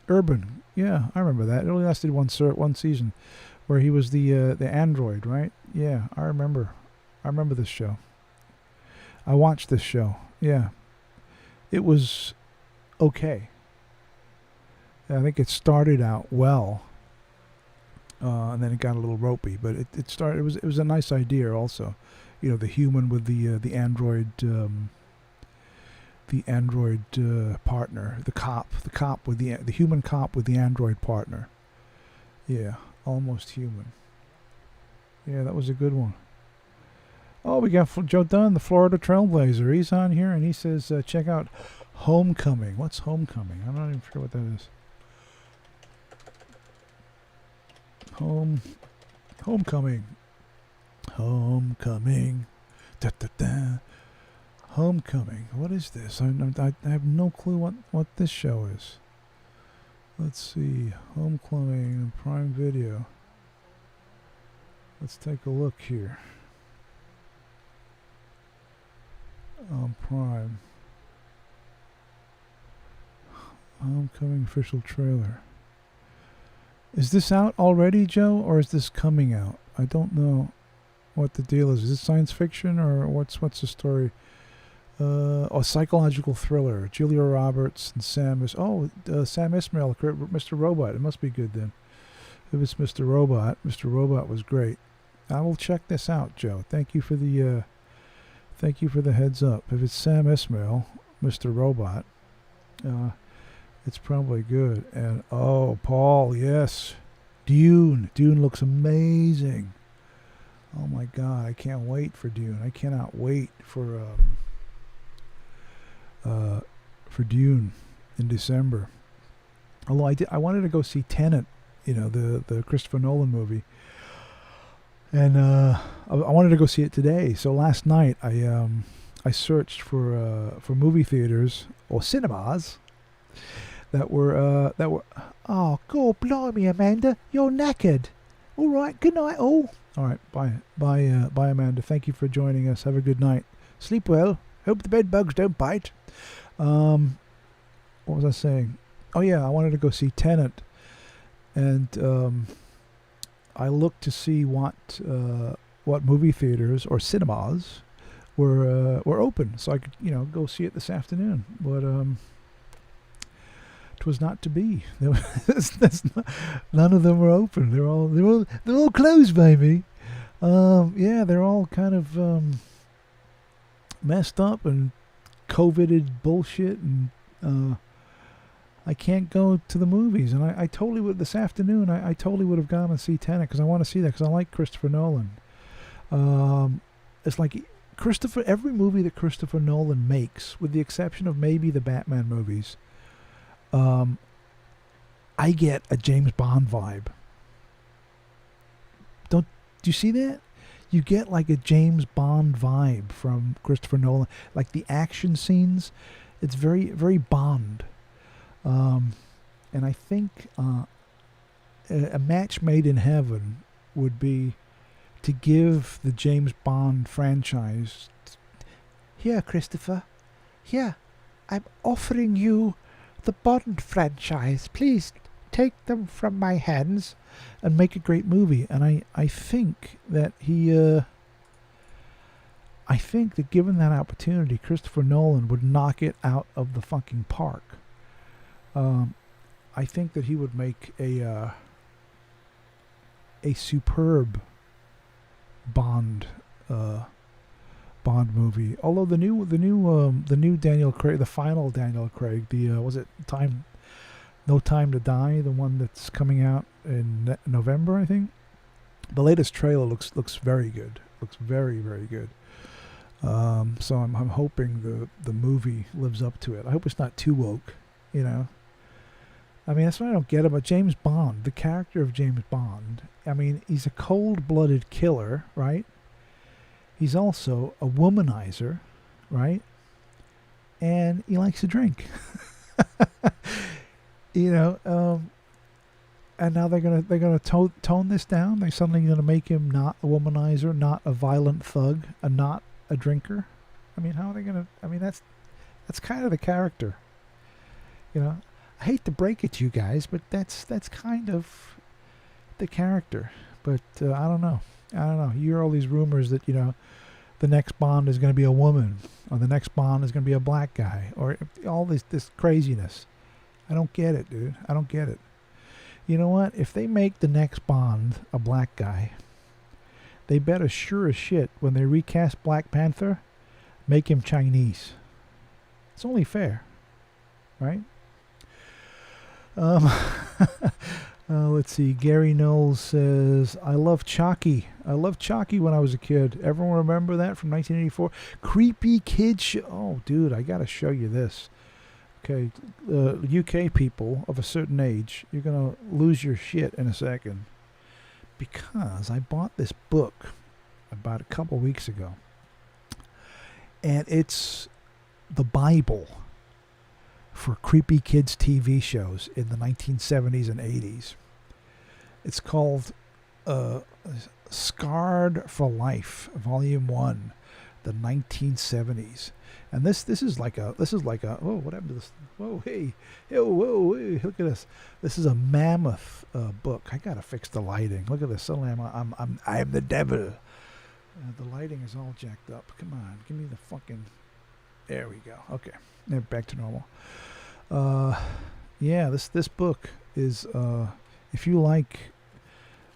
Urban. Yeah, I remember that. It only lasted one season, where he was the android, right? Yeah, I remember this show. I watched this show. Yeah. It was okay. I think it started out well, and then it got a little ropey. But it started. It was a nice idea also. The human with the android, partner, the cop with the human cop with the android partner. Yeah, Almost Human. Yeah, that was a good one. Oh, we got Joe Dunn, the Florida Trailblazer. He's on here, and he says, check out Homecoming. What's Homecoming? I'm not even sure what that is. Homecoming. Homecoming. Da, da, da. Homecoming. What is this? I have no clue what this show is. Let's see. Homecoming, Prime Video. Let's take a look here. On Prime. Homecoming official trailer. Is this out already, Joe, or is this coming out? I don't know what the deal is. Is it science fiction or what's the story? A psychological thriller. Julia Roberts and Sam Ismail, Mr. Robot. It must be good then. If it's Mr. Robot was great. I will check this out, Joe. Thank you for the heads up. If it's Sam Ismail, Mr. Robot, it's probably good. And oh, Paul, yes, Dune looks amazing. Oh my God, I can't wait for Dune. I cannot wait for Dune in December. Although I wanted to go see Tenet, the Christopher Nolan movie, and I wanted to go see it today. So last night I searched for movie theaters or cinemas that were oh, God blimey, Amanda, you're knackered. All right, good night all. All right, bye Amanda. Thank you for joining us. Have a good night. Sleep well. Hope the bed bugs don't bite. What was I saying? Oh yeah, I wanted to go see Tenet, and I looked to see what movie theaters or cinemas were open, so I could go see it this afternoon. But it was not to be. None of them were open. They're all closed, baby. Yeah, they're all kind of messed up and COVIDed bullshit, and I can't go to the movies. And I totally would this afternoon. I totally would have gone and see Tenet because I want to see that because I like Christopher Nolan. It's like every movie that Christopher Nolan makes, with the exception of maybe the Batman movies, I get a James Bond vibe. Do you see that? You get like a James Bond vibe from Christopher Nolan. Like the action scenes, it's very, very Bond. And I think a match made in heaven would be to give the James Bond franchise, here, Christopher, here, I'm offering you the Bond franchise. Please take them from my hands and make a great movie. And I think that I think that given that opportunity, Christopher Nolan would knock it out of the fucking park. I think that he would make a superb Bond movie. Although the new Daniel Craig, the final Daniel Craig, was it No Time to Die, the one that's coming out in November, I think. The latest trailer looks very good. Looks very, very good. So I'm hoping the movie lives up to it. I hope it's not too woke, I mean, that's what I don't get about James Bond, the character of James Bond. I mean, he's a cold-blooded killer, right? He's also a womanizer, right? And he likes to drink. And now they're gonna tone this down. They're suddenly gonna make him not a womanizer, not a violent thug, and not a drinker. I mean, how are they gonna? I mean, that's kind of the character. I hate to break it to you guys, but that's kind of the character. But I don't know. You hear all these rumors that the next Bond is going to be a woman, or the next Bond is going to be a black guy, or all this craziness. I don't get it, dude. I don't get it. You know what? If they make the next Bond a black guy, they better sure as shit, when they recast Black Panther, make him Chinese. It's only fair, right? Let's see. Gary Knowles says, I love Chalky. I loved Chalky when I was a kid. Everyone remember that from 1984? Creepy kid show. Oh, dude, I got to show you this. Okay, UK people of a certain age, you're going to lose your shit in a second. because I bought this book about a couple weeks ago, and it's the Bible for creepy kids TV shows in the 1970s and 80s. It's called Scarred for Life, Volume 1, the 1970s. And this is like a oh, what happened to this? Whoa, hey, whoa, hey, look at this. This is a mammoth book. I gotta fix the lighting. Look at this. I'm the devil. The lighting is all jacked up. Come on, give me the fucking. There we go. Okay, now back to normal. Yeah, this book is if you like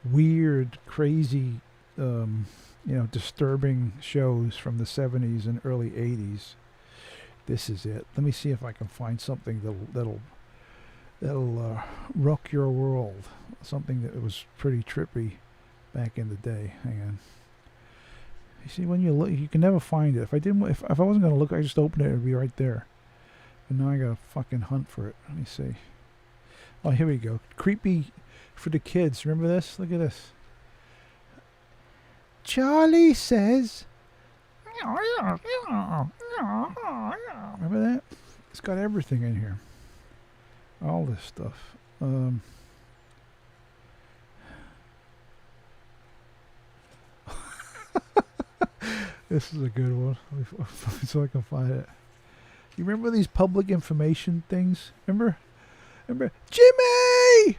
weird, crazy, disturbing shows from the 70s and early 80s. This is it. Let me see if I can find something that'll rock your world. Something that was pretty trippy back in the day. Hang on. You see, when you look, you can never find it. If I wasn't gonna look, I just open it. It'd be right there. But now I gotta fucking hunt for it. Let me see. Oh, here we go. Creepy for the kids. Remember this? Look at this. Charlie says. Remember that? It's got everything in here. All this stuff. This is a good one. So I can find it. You remember these public information things? Remember? Jimmy!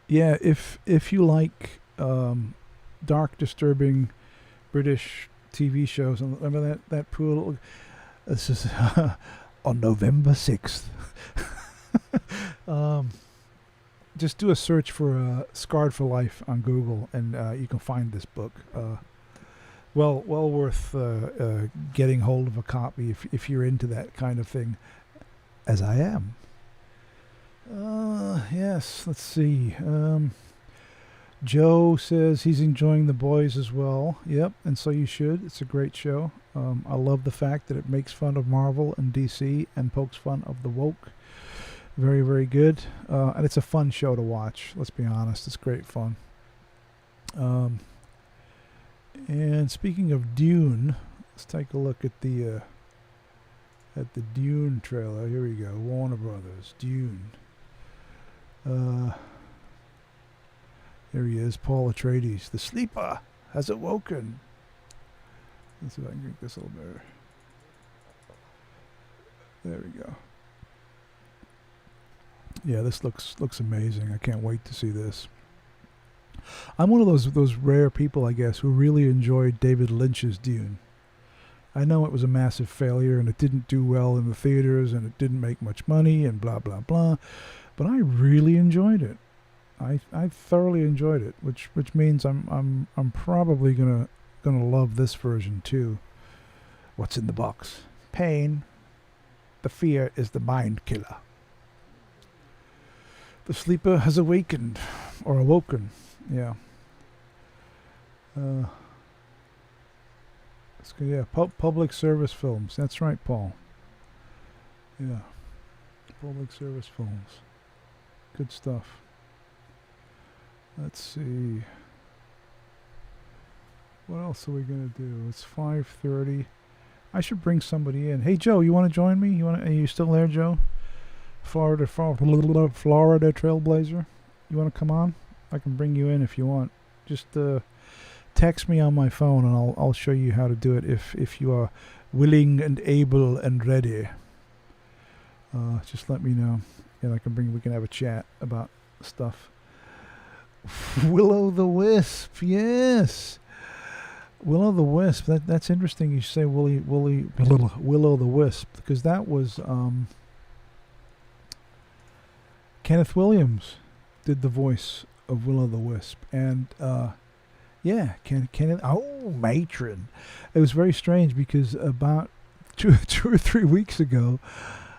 Yeah, if you like dark, disturbing British TV shows, and remember that pool. This is on November 6th. Just do a search for "Scarred for Life" on Google, and you can find this book. Well worth getting hold of a copy if you're into that kind of thing, as I am. Yes, let's see. Joe says he's enjoying The Boys as well. Yep, and so you should. It's a great show. I love the fact that it makes fun of Marvel and DC and pokes fun of the woke. Very, very good. And it's a fun show to watch. Let's be honest. It's great fun. And speaking of Dune, let's take a look at the Dune trailer. Here we go. Warner Brothers. Dune. There he is, Paul Atreides. The sleeper has awoken. Let's see if I can get this a little better. There we go. Yeah, this looks amazing. I can't wait to see this. I'm one of those rare people, I guess, who really enjoyed David Lynch's Dune. I know it was a massive failure and it didn't do well in the theaters and it didn't make much money and blah blah blah, but I really enjoyed it. I thoroughly enjoyed it, which means I'm probably gonna love this version too. What's in the box? Pain. The fear is the mind killer. The sleeper has awakened, or awoken. Yeah. Yeah, public service films. That's right, Paul. Yeah. Public service films. Good stuff. Let's see. What else are we going to do? It's 5:30. I should bring somebody in. Hey, Joe, you want to join me? Are you still there, Joe? Florida Trailblazer. You want to come on? I can bring you in if you want. Just text me on my phone and I'll show you how to do it if you are willing and able and ready. Just let me know, and we can have a chat about stuff. Will-o'-the-Wisp, yes. Will-o'-the-Wisp. That's interesting. You say Will-o'-the-Wisp because that was Kenneth Williams did the voice of Will-o'-the-Wisp, and yeah, Kenneth. Oh, matron. It was very strange because about two or 3 weeks ago,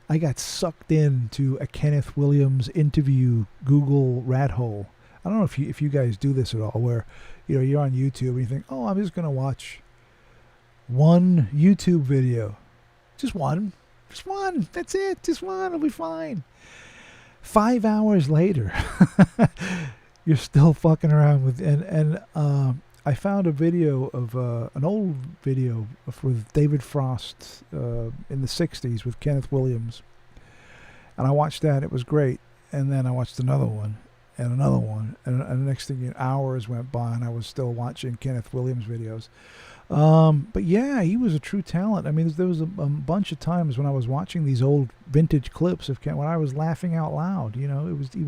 I got sucked into a Kenneth Williams interview Google rat hole. I don't know if you guys do this at all, where you're on YouTube and you think, oh, I'm just gonna watch one YouTube video, just one, that's it, just one, it'll be fine. 5 hours later, you're still fucking around with, I found a video of an old video with David Frost in the 60s with Kenneth Williams. And I watched that. It was great. And then I watched another one and another one. And the next thing, hours went by and I was still watching Kenneth Williams videos. But yeah, he was a true talent. I mean, there was a bunch of times when I was watching these old vintage clips of Ken when I was laughing out loud. You know, he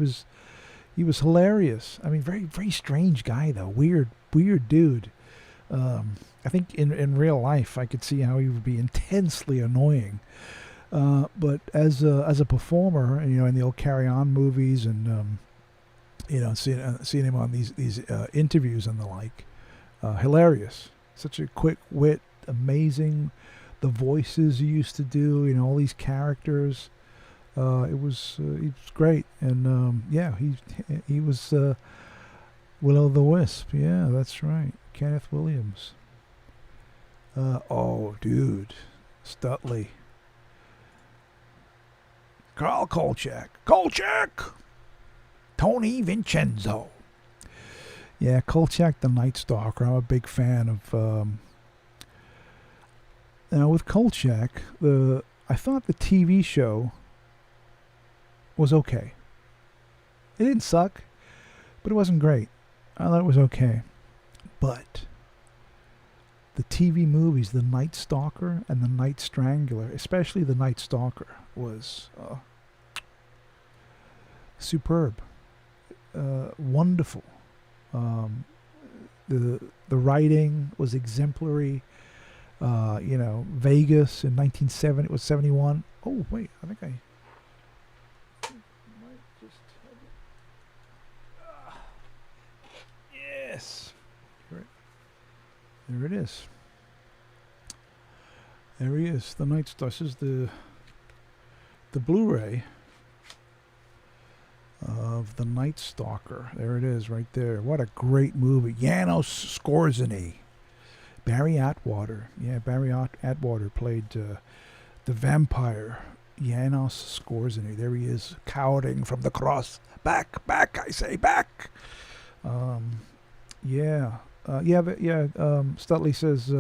was hilarious. I mean, very, very strange guy though. Weird dude. I think in real life, I could see how he would be intensely annoying. But as a performer, you know, in the old Carry On movies and you know, seeing him on these interviews and the like, hilarious. Such a quick wit, amazing. The voices he used to do, you know, all these characters. He was great, and yeah, he was Will-O-the-Wisp. Yeah, that's right, Kenneth Williams. Oh, dude, Stutley, Carl Kolchak, Tony Vincenzo. Yeah, Kolchak the Night Stalker. I'm a big fan of. Now with Kolchak, I thought the TV show was okay. It didn't suck, but it wasn't great. I thought it was okay. But the TV movies, The Night Stalker and The Night Strangler, especially The Night Stalker, was superb, wonderful. The writing was exemplary. You know, Vegas in 1970, it was 71. Oh wait, I think I might just have it. Yes, there it is. There he is, the Night Star. This is the Blu-ray of The Night Stalker. There it is, right there. What a great movie. Janos Skorzeny. Barry Atwater. Yeah, Barry Atwater played the vampire Janos Skorzeny. There he is, cowering from the cross. Back, I say, back. Stutley says,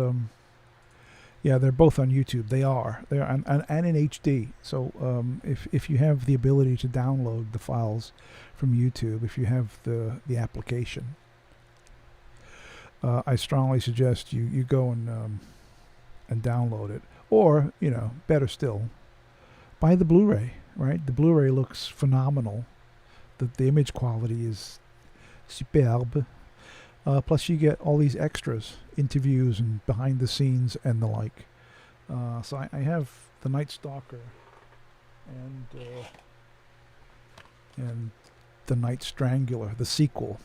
yeah, they're both on YouTube. They are. They're and in HD. So if you have the ability to download the files from YouTube, if you have the application, I strongly suggest you go and download it. Or, you know, better still, buy the Blu-ray, right? The Blu-ray looks phenomenal. The image quality is superb. Plus you get all these extras, interviews and behind the scenes and the like. So I have The Night Stalker and The Night Strangler, the sequel.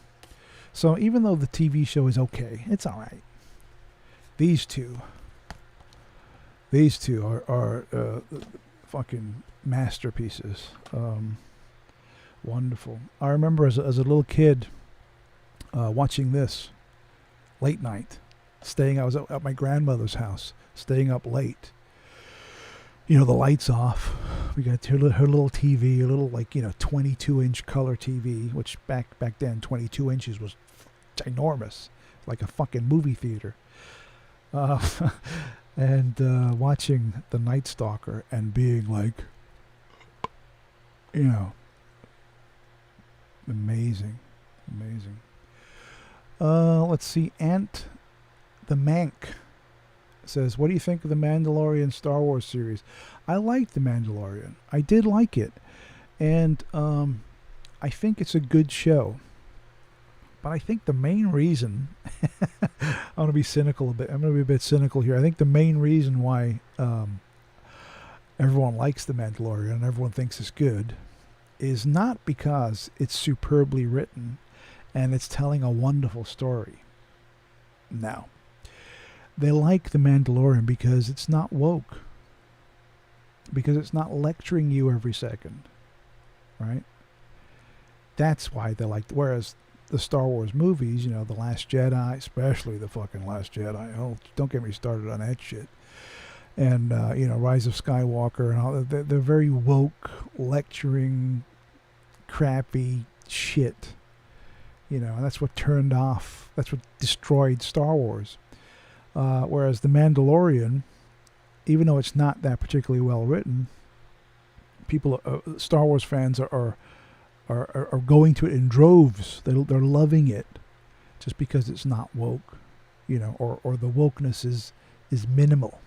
So even though the TV show is okay, it's all right. These two are fucking masterpieces. Wonderful. I remember as a little kid watching this late night. I was at my grandmother's house, staying up late. You know, the lights off. We got her little TV, a little 22-inch color TV, which back then 22 inches was ginormous, like a fucking movie theater. And watching The Night Stalker and being like, you know, amazing. Let's see. Ant the Mank says, what do you think of the Mandalorian Star Wars series? I liked the Mandalorian. I did like it. And I think it's a good show. But I think the main reason, I'm going to be cynical a bit. I'm going to be a bit cynical here. I think the main reason why everyone likes the Mandalorian and everyone thinks it's good is not because it's superbly written and it's telling a wonderful story. No. They like the Mandalorian because it's not woke. Because it's not lecturing you every second. Right? That's why they like it. Whereas the Star Wars movies, you know, The Last Jedi, especially the fucking Last Jedi. Oh, don't get me started on that shit. And, you know, Rise of Skywalker and all that. They're very woke, lecturing, crappy shit. You know, and that's what that's what destroyed Star Wars. Whereas The Mandalorian, even though it's not that particularly well written, Star Wars fans are going to it in droves. They're loving it, just because it's not woke, you know, or the wokeness is minimal.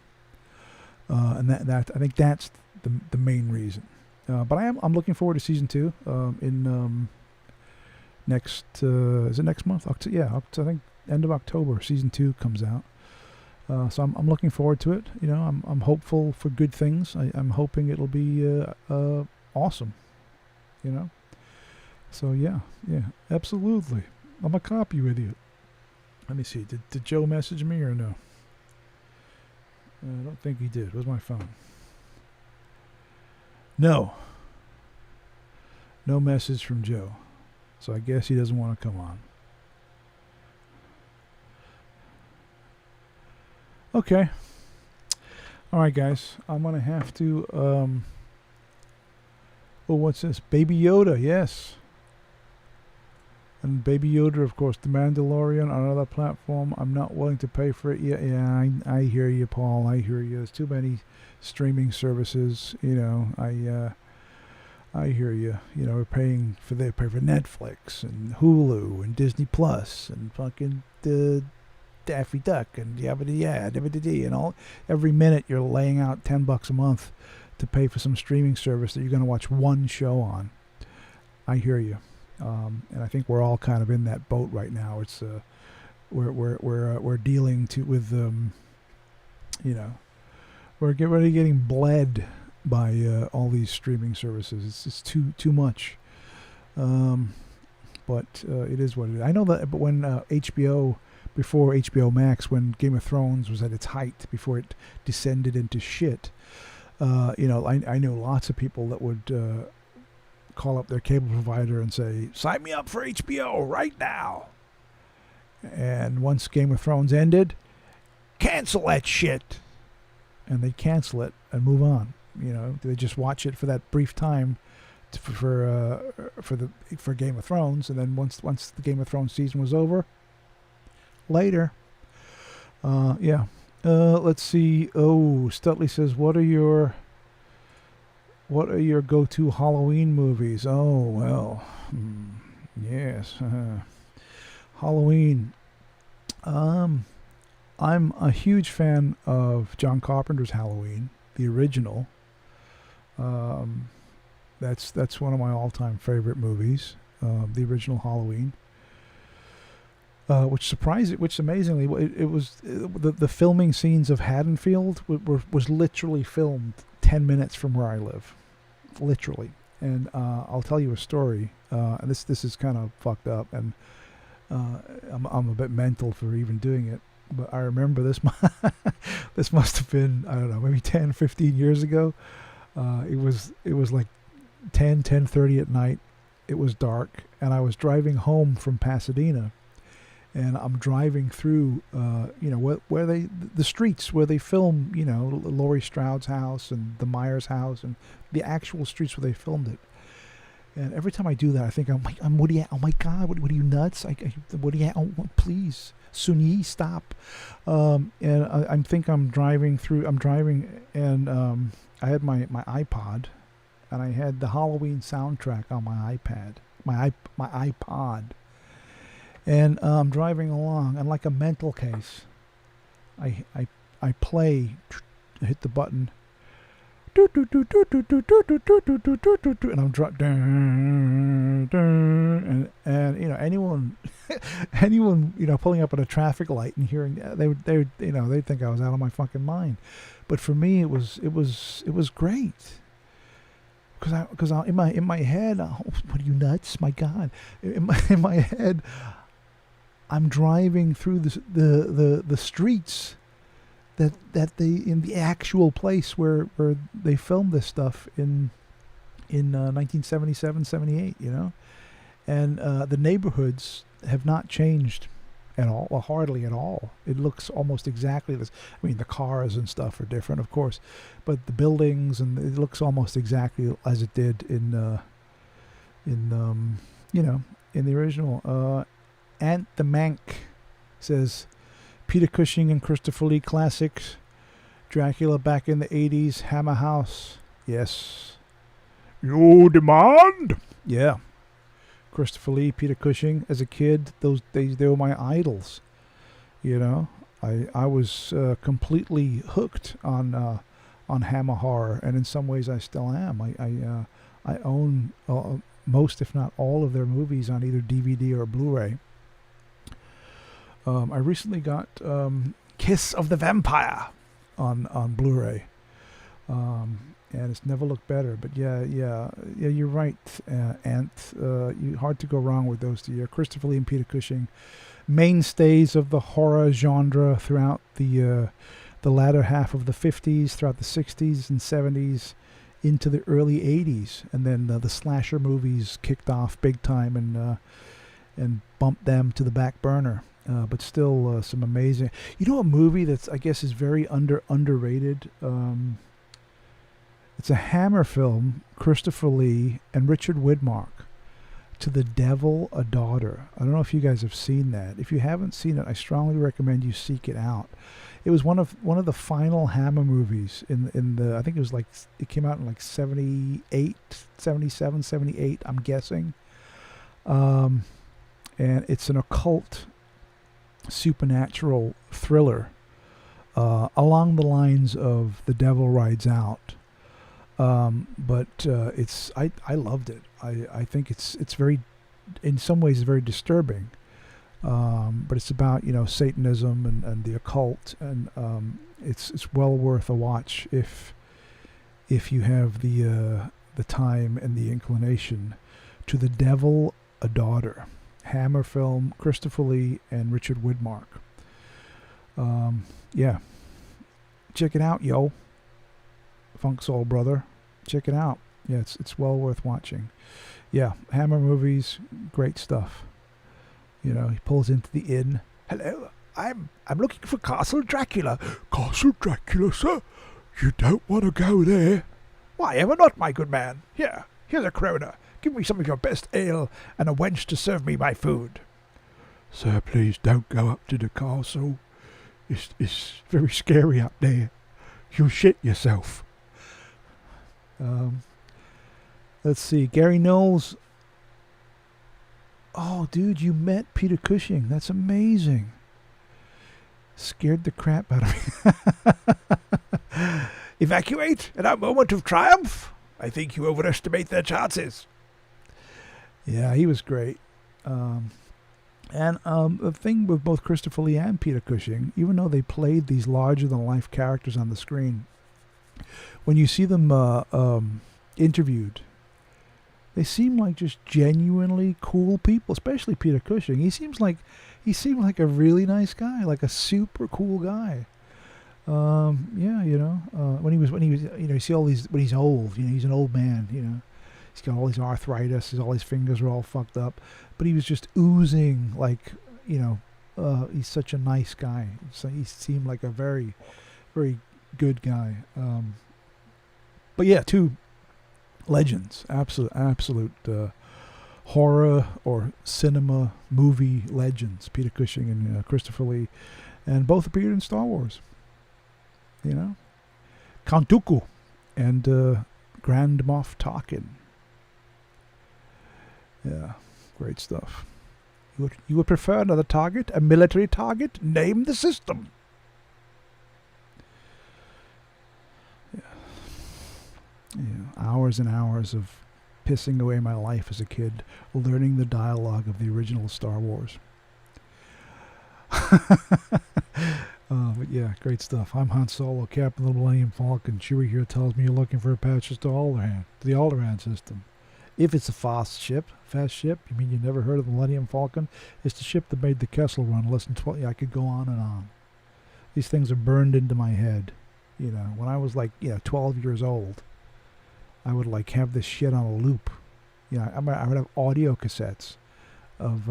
And that I think that's the main reason. But I'm looking forward to season 2 in next is it next month? I think end of October season 2 comes out. So I'm looking forward to it. You know, I'm hopeful for good things. I'm hoping it'll be awesome. You know. So yeah, absolutely. I'm a copy with you. Let me see. Did Joe message me or no? I don't think he did. Where's my phone? No message from Joe. So I guess he doesn't want to come on. Okay. All right, guys. I'm going to have to... what's this? Baby Yoda, yes. And Baby Yoda, of course, The Mandalorian on another platform. I'm not willing to pay for it yet. Yeah, I hear you, Paul. I hear you. There's too many streaming services. You know, I hear you. You know, they pay for Netflix and Hulu and Disney Plus and fucking Daffy Duck and yabba-da-ya, and all. Every minute you're laying out $10 a month to pay for some streaming service that you're going to watch one show on. I hear you. And I think we're all kind of in that boat right now. It's we're dealing with you know, we're getting bled by all these streaming services. It's just too much. But it is what it is. I know that, but when HBO, before HBO Max, when Game of Thrones was at its height, before it descended into shit, you know, I know lots of people that would call up their cable provider and say, sign me up for HBO right now. And once Game of Thrones ended, cancel that shit. And they'd cancel it and move on. You know, they just watch it for that brief time for Game of Thrones, and then once the Game of Thrones season was over, later. Let's see. Oh, Stutley says, what are your go-to Halloween movies? Oh, well, yes. Halloween. I'm a huge fan of John Carpenter's Halloween, the original. That's one of my all-time favorite movies, the original Halloween. Which amazingly, it was the filming scenes of Haddonfield was literally filmed 10 minutes from where I live. Literally. And I'll tell you a story. And this is kind of fucked up, and I'm a bit mental for even doing it. But I remember this must have been, I don't know, maybe 10, 15 years ago. It was like 10:30 at night. It was dark, and I was driving home from Pasadena, and I'm driving through, you know, the streets where they film, you know, Laurie Strode's house and the Myers house and the actual streets where they filmed it. And every time I do that, I think I'm Woody. Oh my God, what are you nuts? Woody, please, Sunyi, stop. And I think I'm driving, and I had my iPod, and I had the Halloween soundtrack on my iPad, my iPod. And I'm driving along, and like a mental case, I play, hit the button, and I'm and you know, anyone you know, pulling up at a traffic light and hearing they you know, they'd think I was out of my fucking mind. But for me, it was great. Because in my head, what are you nuts? My God, in my head, I'm driving through the streets that they, in the actual place where they filmed this stuff in 1977, 78, you know, and the neighborhoods have not changed at all, or hardly at all. It looks almost exactly this. I mean, the cars and stuff are different, of course, but the buildings, and it looks almost exactly as it did in in in the original. Ant the Mank says Peter Cushing and Christopher Lee classics. Dracula back in the 80s. Hammer House. Yes. You demand? Yeah. Christopher Lee, Peter Cushing. As a kid, they were my idols. I was completely hooked on Hammer horror, and in some ways I still am. I own most, if not all, of their movies on either DVD or Blu-ray. I recently got Kiss of the Vampire on Blu-ray, and it's never looked better. But yeah, you're right, Ant. Hard to go wrong with those two. Christopher Lee and Peter Cushing, mainstays of the horror genre throughout the latter half of the 50s, throughout the 60s and 70s, into the early 80s, and then the slasher movies kicked off big time and bumped them to the back burner. But still, some amazing. A movie that's, I guess, is very underrated. It's a Hammer film, Christopher Lee and Richard Widmark. To the Devil, a Daughter. I don't know if you guys have seen that. If you haven't seen it, I strongly recommend you seek it out. It was one of the final Hammer movies in the, I think it came out in like 78, 77, 78, I'm guessing. And it's an occult supernatural thriller along the lines of The Devil Rides Out. But I loved it. I think it's very, in some ways, very disturbing. But it's about Satanism and the occult, and it's well worth a watch if you have the time and the inclination. To the Devil, a Daughter. Hammer film, Christopher Lee and Richard Widmark. Yeah, check it out, yo. Funk Soul Brother, check it out. Yeah, it's well worth watching. Yeah, Hammer movies, great stuff. He pulls into the inn. Hello, I'm looking for Castle Dracula. Castle Dracula, sir? You don't want to go there? Why ever not, my good man? Here's a kroner. Give me some of your best ale and a wench to serve me my food. Sir, please don't go up to the castle. It's very scary up there. You'll shit yourself. Let's see. Gary Knowles. Oh, dude, you met Peter Cushing. That's amazing. Scared the crap out of me. Evacuate in our moment of triumph? I think you overestimate their chances. Yeah, he was great. And the thing with both Christopher Lee and Peter Cushing, even though they played these larger-than-life characters on the screen, when you see them interviewed, they seem like just genuinely cool people, especially Peter Cushing. He seemed like a really nice guy, like a super cool guy. When he was, you see all these, when he's old, he's an old man, he's got all his arthritis, all his fingers are all fucked up, but he was just oozing like, he's such a nice guy. So he seemed like a very, very good guy. But yeah, two legends, absolute horror or cinema movie legends, Peter Cushing and Christopher Lee, and both appeared in Star Wars. Count Dooku and Grand Moff Tarkin. Yeah, great stuff. You would prefer another target, a military target? Name the system. Yeah, hours and hours of pissing away my life as a kid, learning the dialogue of the original Star Wars. But yeah, great stuff. I'm Han Solo, Captain of the Millennium Falcon. Chewie here tells me you're looking for patches to the Alderaan system. If it's a fast ship, you mean you never heard of the Millennium Falcon? It's the ship that made the Kessel Run less than 12. Yeah, I could go on and on. These things are burned into my head. When I was 12 years old, I would have this shit on a loop. I would have audio cassettes of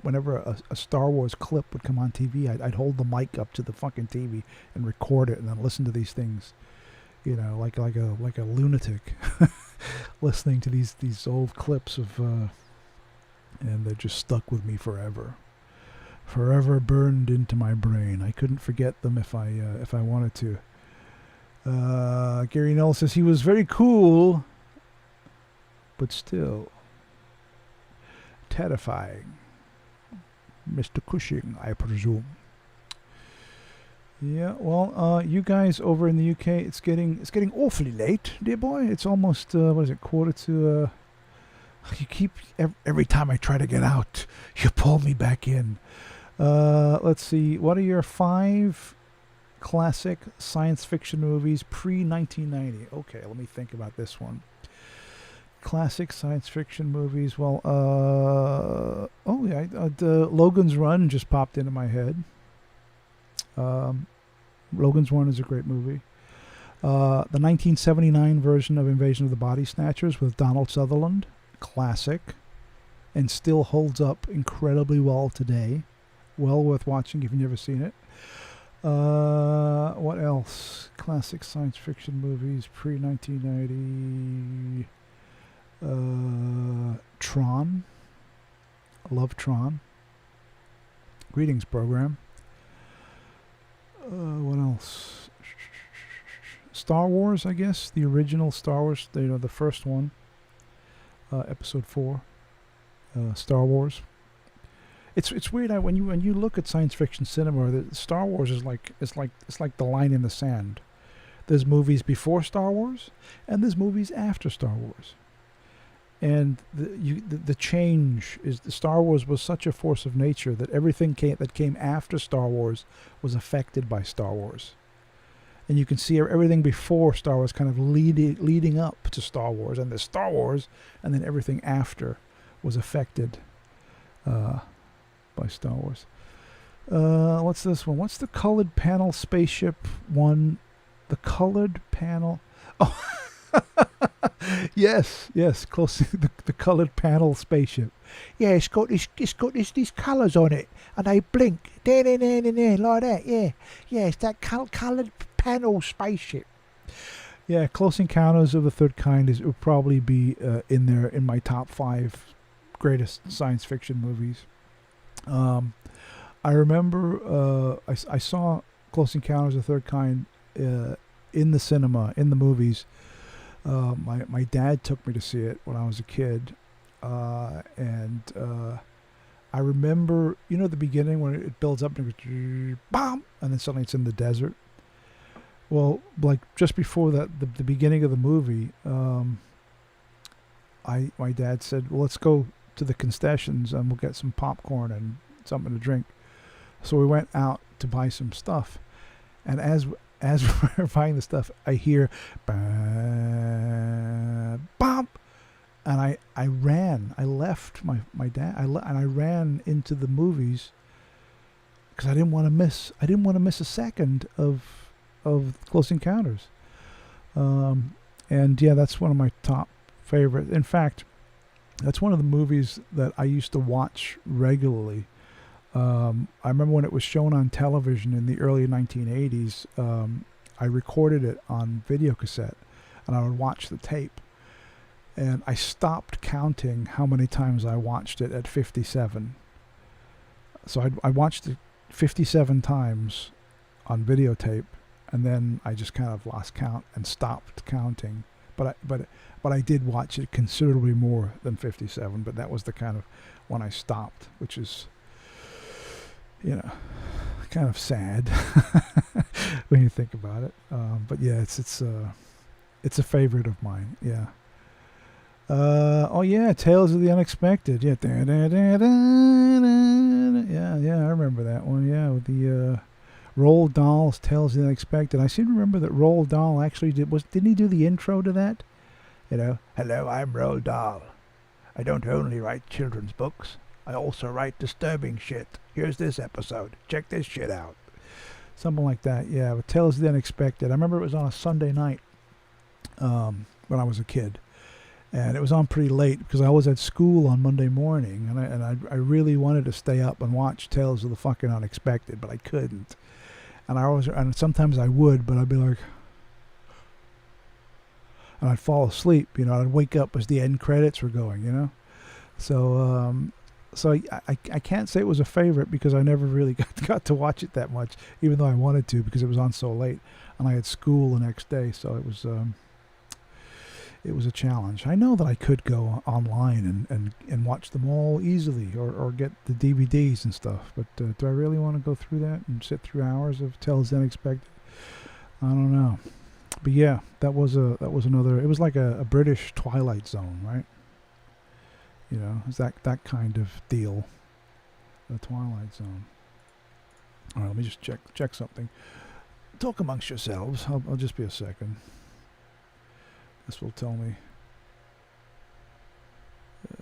whenever a Star Wars clip would come on TV, I'd hold the mic up to the fucking TV and record it and then listen to these things, like a lunatic. listening to these old clips of, and they're just stuck with me forever. Forever burned into my brain. I couldn't forget them if I wanted to. Gary Null says he was very cool, but still terrifying. Mr. Cushing, I presume. Yeah, well, you guys over in the UK, it's getting awfully late, dear boy. It's almost what is it, quarter to. You keep every time I try to get out, you pull me back in. Let's see. What are your 5 classic science fiction movies pre-1990? Okay, let me think about this one. Classic science fiction movies. Well, Logan's Run just popped into my head. Logan's Run is a great movie. The 1979 version of Invasion of the Body Snatchers with Donald Sutherland. Classic. And still holds up incredibly well today. Well worth watching if you've never seen it. What else? Classic science fiction movies pre-1990. Tron. I love Tron. Greetings, program. What else? Star Wars, I guess. The original Star Wars. The first one. Episode 4. Star Wars. It's weird when you look at science fiction cinema, that Star Wars is like it's like the line in the sand. There's movies before Star Wars, and there's movies after Star Wars. And the change is the Star Wars was such a force of nature that everything that came after Star Wars was affected by Star Wars. And you can see everything before Star Wars kind of leading up to Star Wars, and there's Star Wars, and then everything after was affected by Star Wars. What's this one? What's the colored panel spaceship one? The colored panel. Oh, yes, close. The colored panel spaceship. Yeah, it's got these colours on it, and they blink. There, like that. Yeah. It's that colored panel spaceship. Yeah, Close Encounters of the Third Kind will probably be in my top 5 greatest science fiction movies. I remember I saw Close Encounters of the Third Kind in the cinema, in the movies. My dad took me to see it when I was a kid, and I remember, the beginning when it builds up and it goes, BOM! And then suddenly it's in the desert. Well, like just before that, the beginning of the movie, my dad said, well, let's go to the concessions and we'll get some popcorn and something to drink. So we went out to buy some stuff, and as we're buying the stuff, I hear bump, and I ran. I left my dad. And I ran into the movies because I didn't want to miss a second of Close Encounters. And yeah, that's one of my top favorites. In fact, that's one of the movies that I used to watch regularly. I remember when it was shown on television in the early 1980s, I recorded it on videocassette, and I would watch the tape. And I stopped counting how many times I watched it at 57. So I watched it 57 times on videotape, and then I just kind of lost count and stopped counting. But I did watch it considerably more than 57. But that was the kind of when I stopped, which is, kind of sad when you think about it. But yeah, it's a favorite of mine. Yeah. Oh yeah, Tales of the Unexpected. Yeah. Yeah, I remember that one. Yeah, with the Roald Dahl's Tales of the Unexpected. I seem to remember that Roald Dahl actually didn't he do the intro to that? Hello, I'm Roald Dahl. I don't only write children's books. I also write disturbing shit. Here's this episode. Check this shit out. Something like that, yeah. But Tales of the Unexpected. I remember it was on a Sunday night when I was a kid. And it was on pretty late because I was at school on Monday morning. And I really wanted to stay up and watch Tales of the fucking Unexpected, but I couldn't. And sometimes I would, but I'd be like, and I'd fall asleep. I'd wake up as the end credits were going. So I can't say it was a favorite because I never really got to watch it that much, even though I wanted to because it was on so late, and I had school the next day, so it was a challenge. I know that I could go online and watch them all easily, or get the DVDs and stuff, but do I really want to go through that and sit through hours of Tales Unexpected? I don't know. But yeah, that was another. It was like a British Twilight Zone, right? It's that kind of deal. The Twilight Zone. All right, let me just check something. Talk amongst yourselves. I'll just be a second. This will tell me.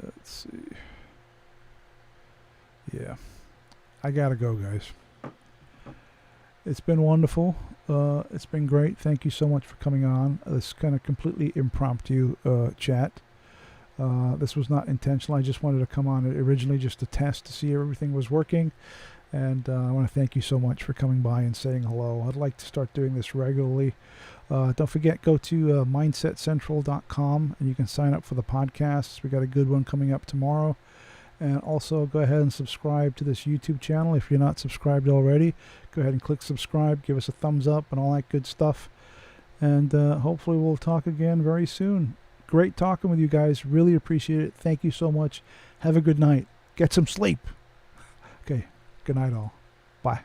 Let's see. Yeah, I gotta go, guys. It's been wonderful. It's been great. Thank you so much for coming on. This kind of completely impromptu chat. This was not intentional. I just wanted to come on originally just to test to see if everything was working. And I want to thank you so much for coming by and saying hello. I'd like to start doing this regularly. Don't forget, go to mindsetcentral.com and you can sign up for the podcasts. We got a good one coming up tomorrow. And also go ahead and subscribe to this YouTube channel. If you're not subscribed already, go ahead and click subscribe. Give us a thumbs up and all that good stuff. And hopefully we'll talk again very soon. Great talking with you guys. Really appreciate it. Thank you so much. Have a good night. Get some sleep. Okay. Good night all. Bye.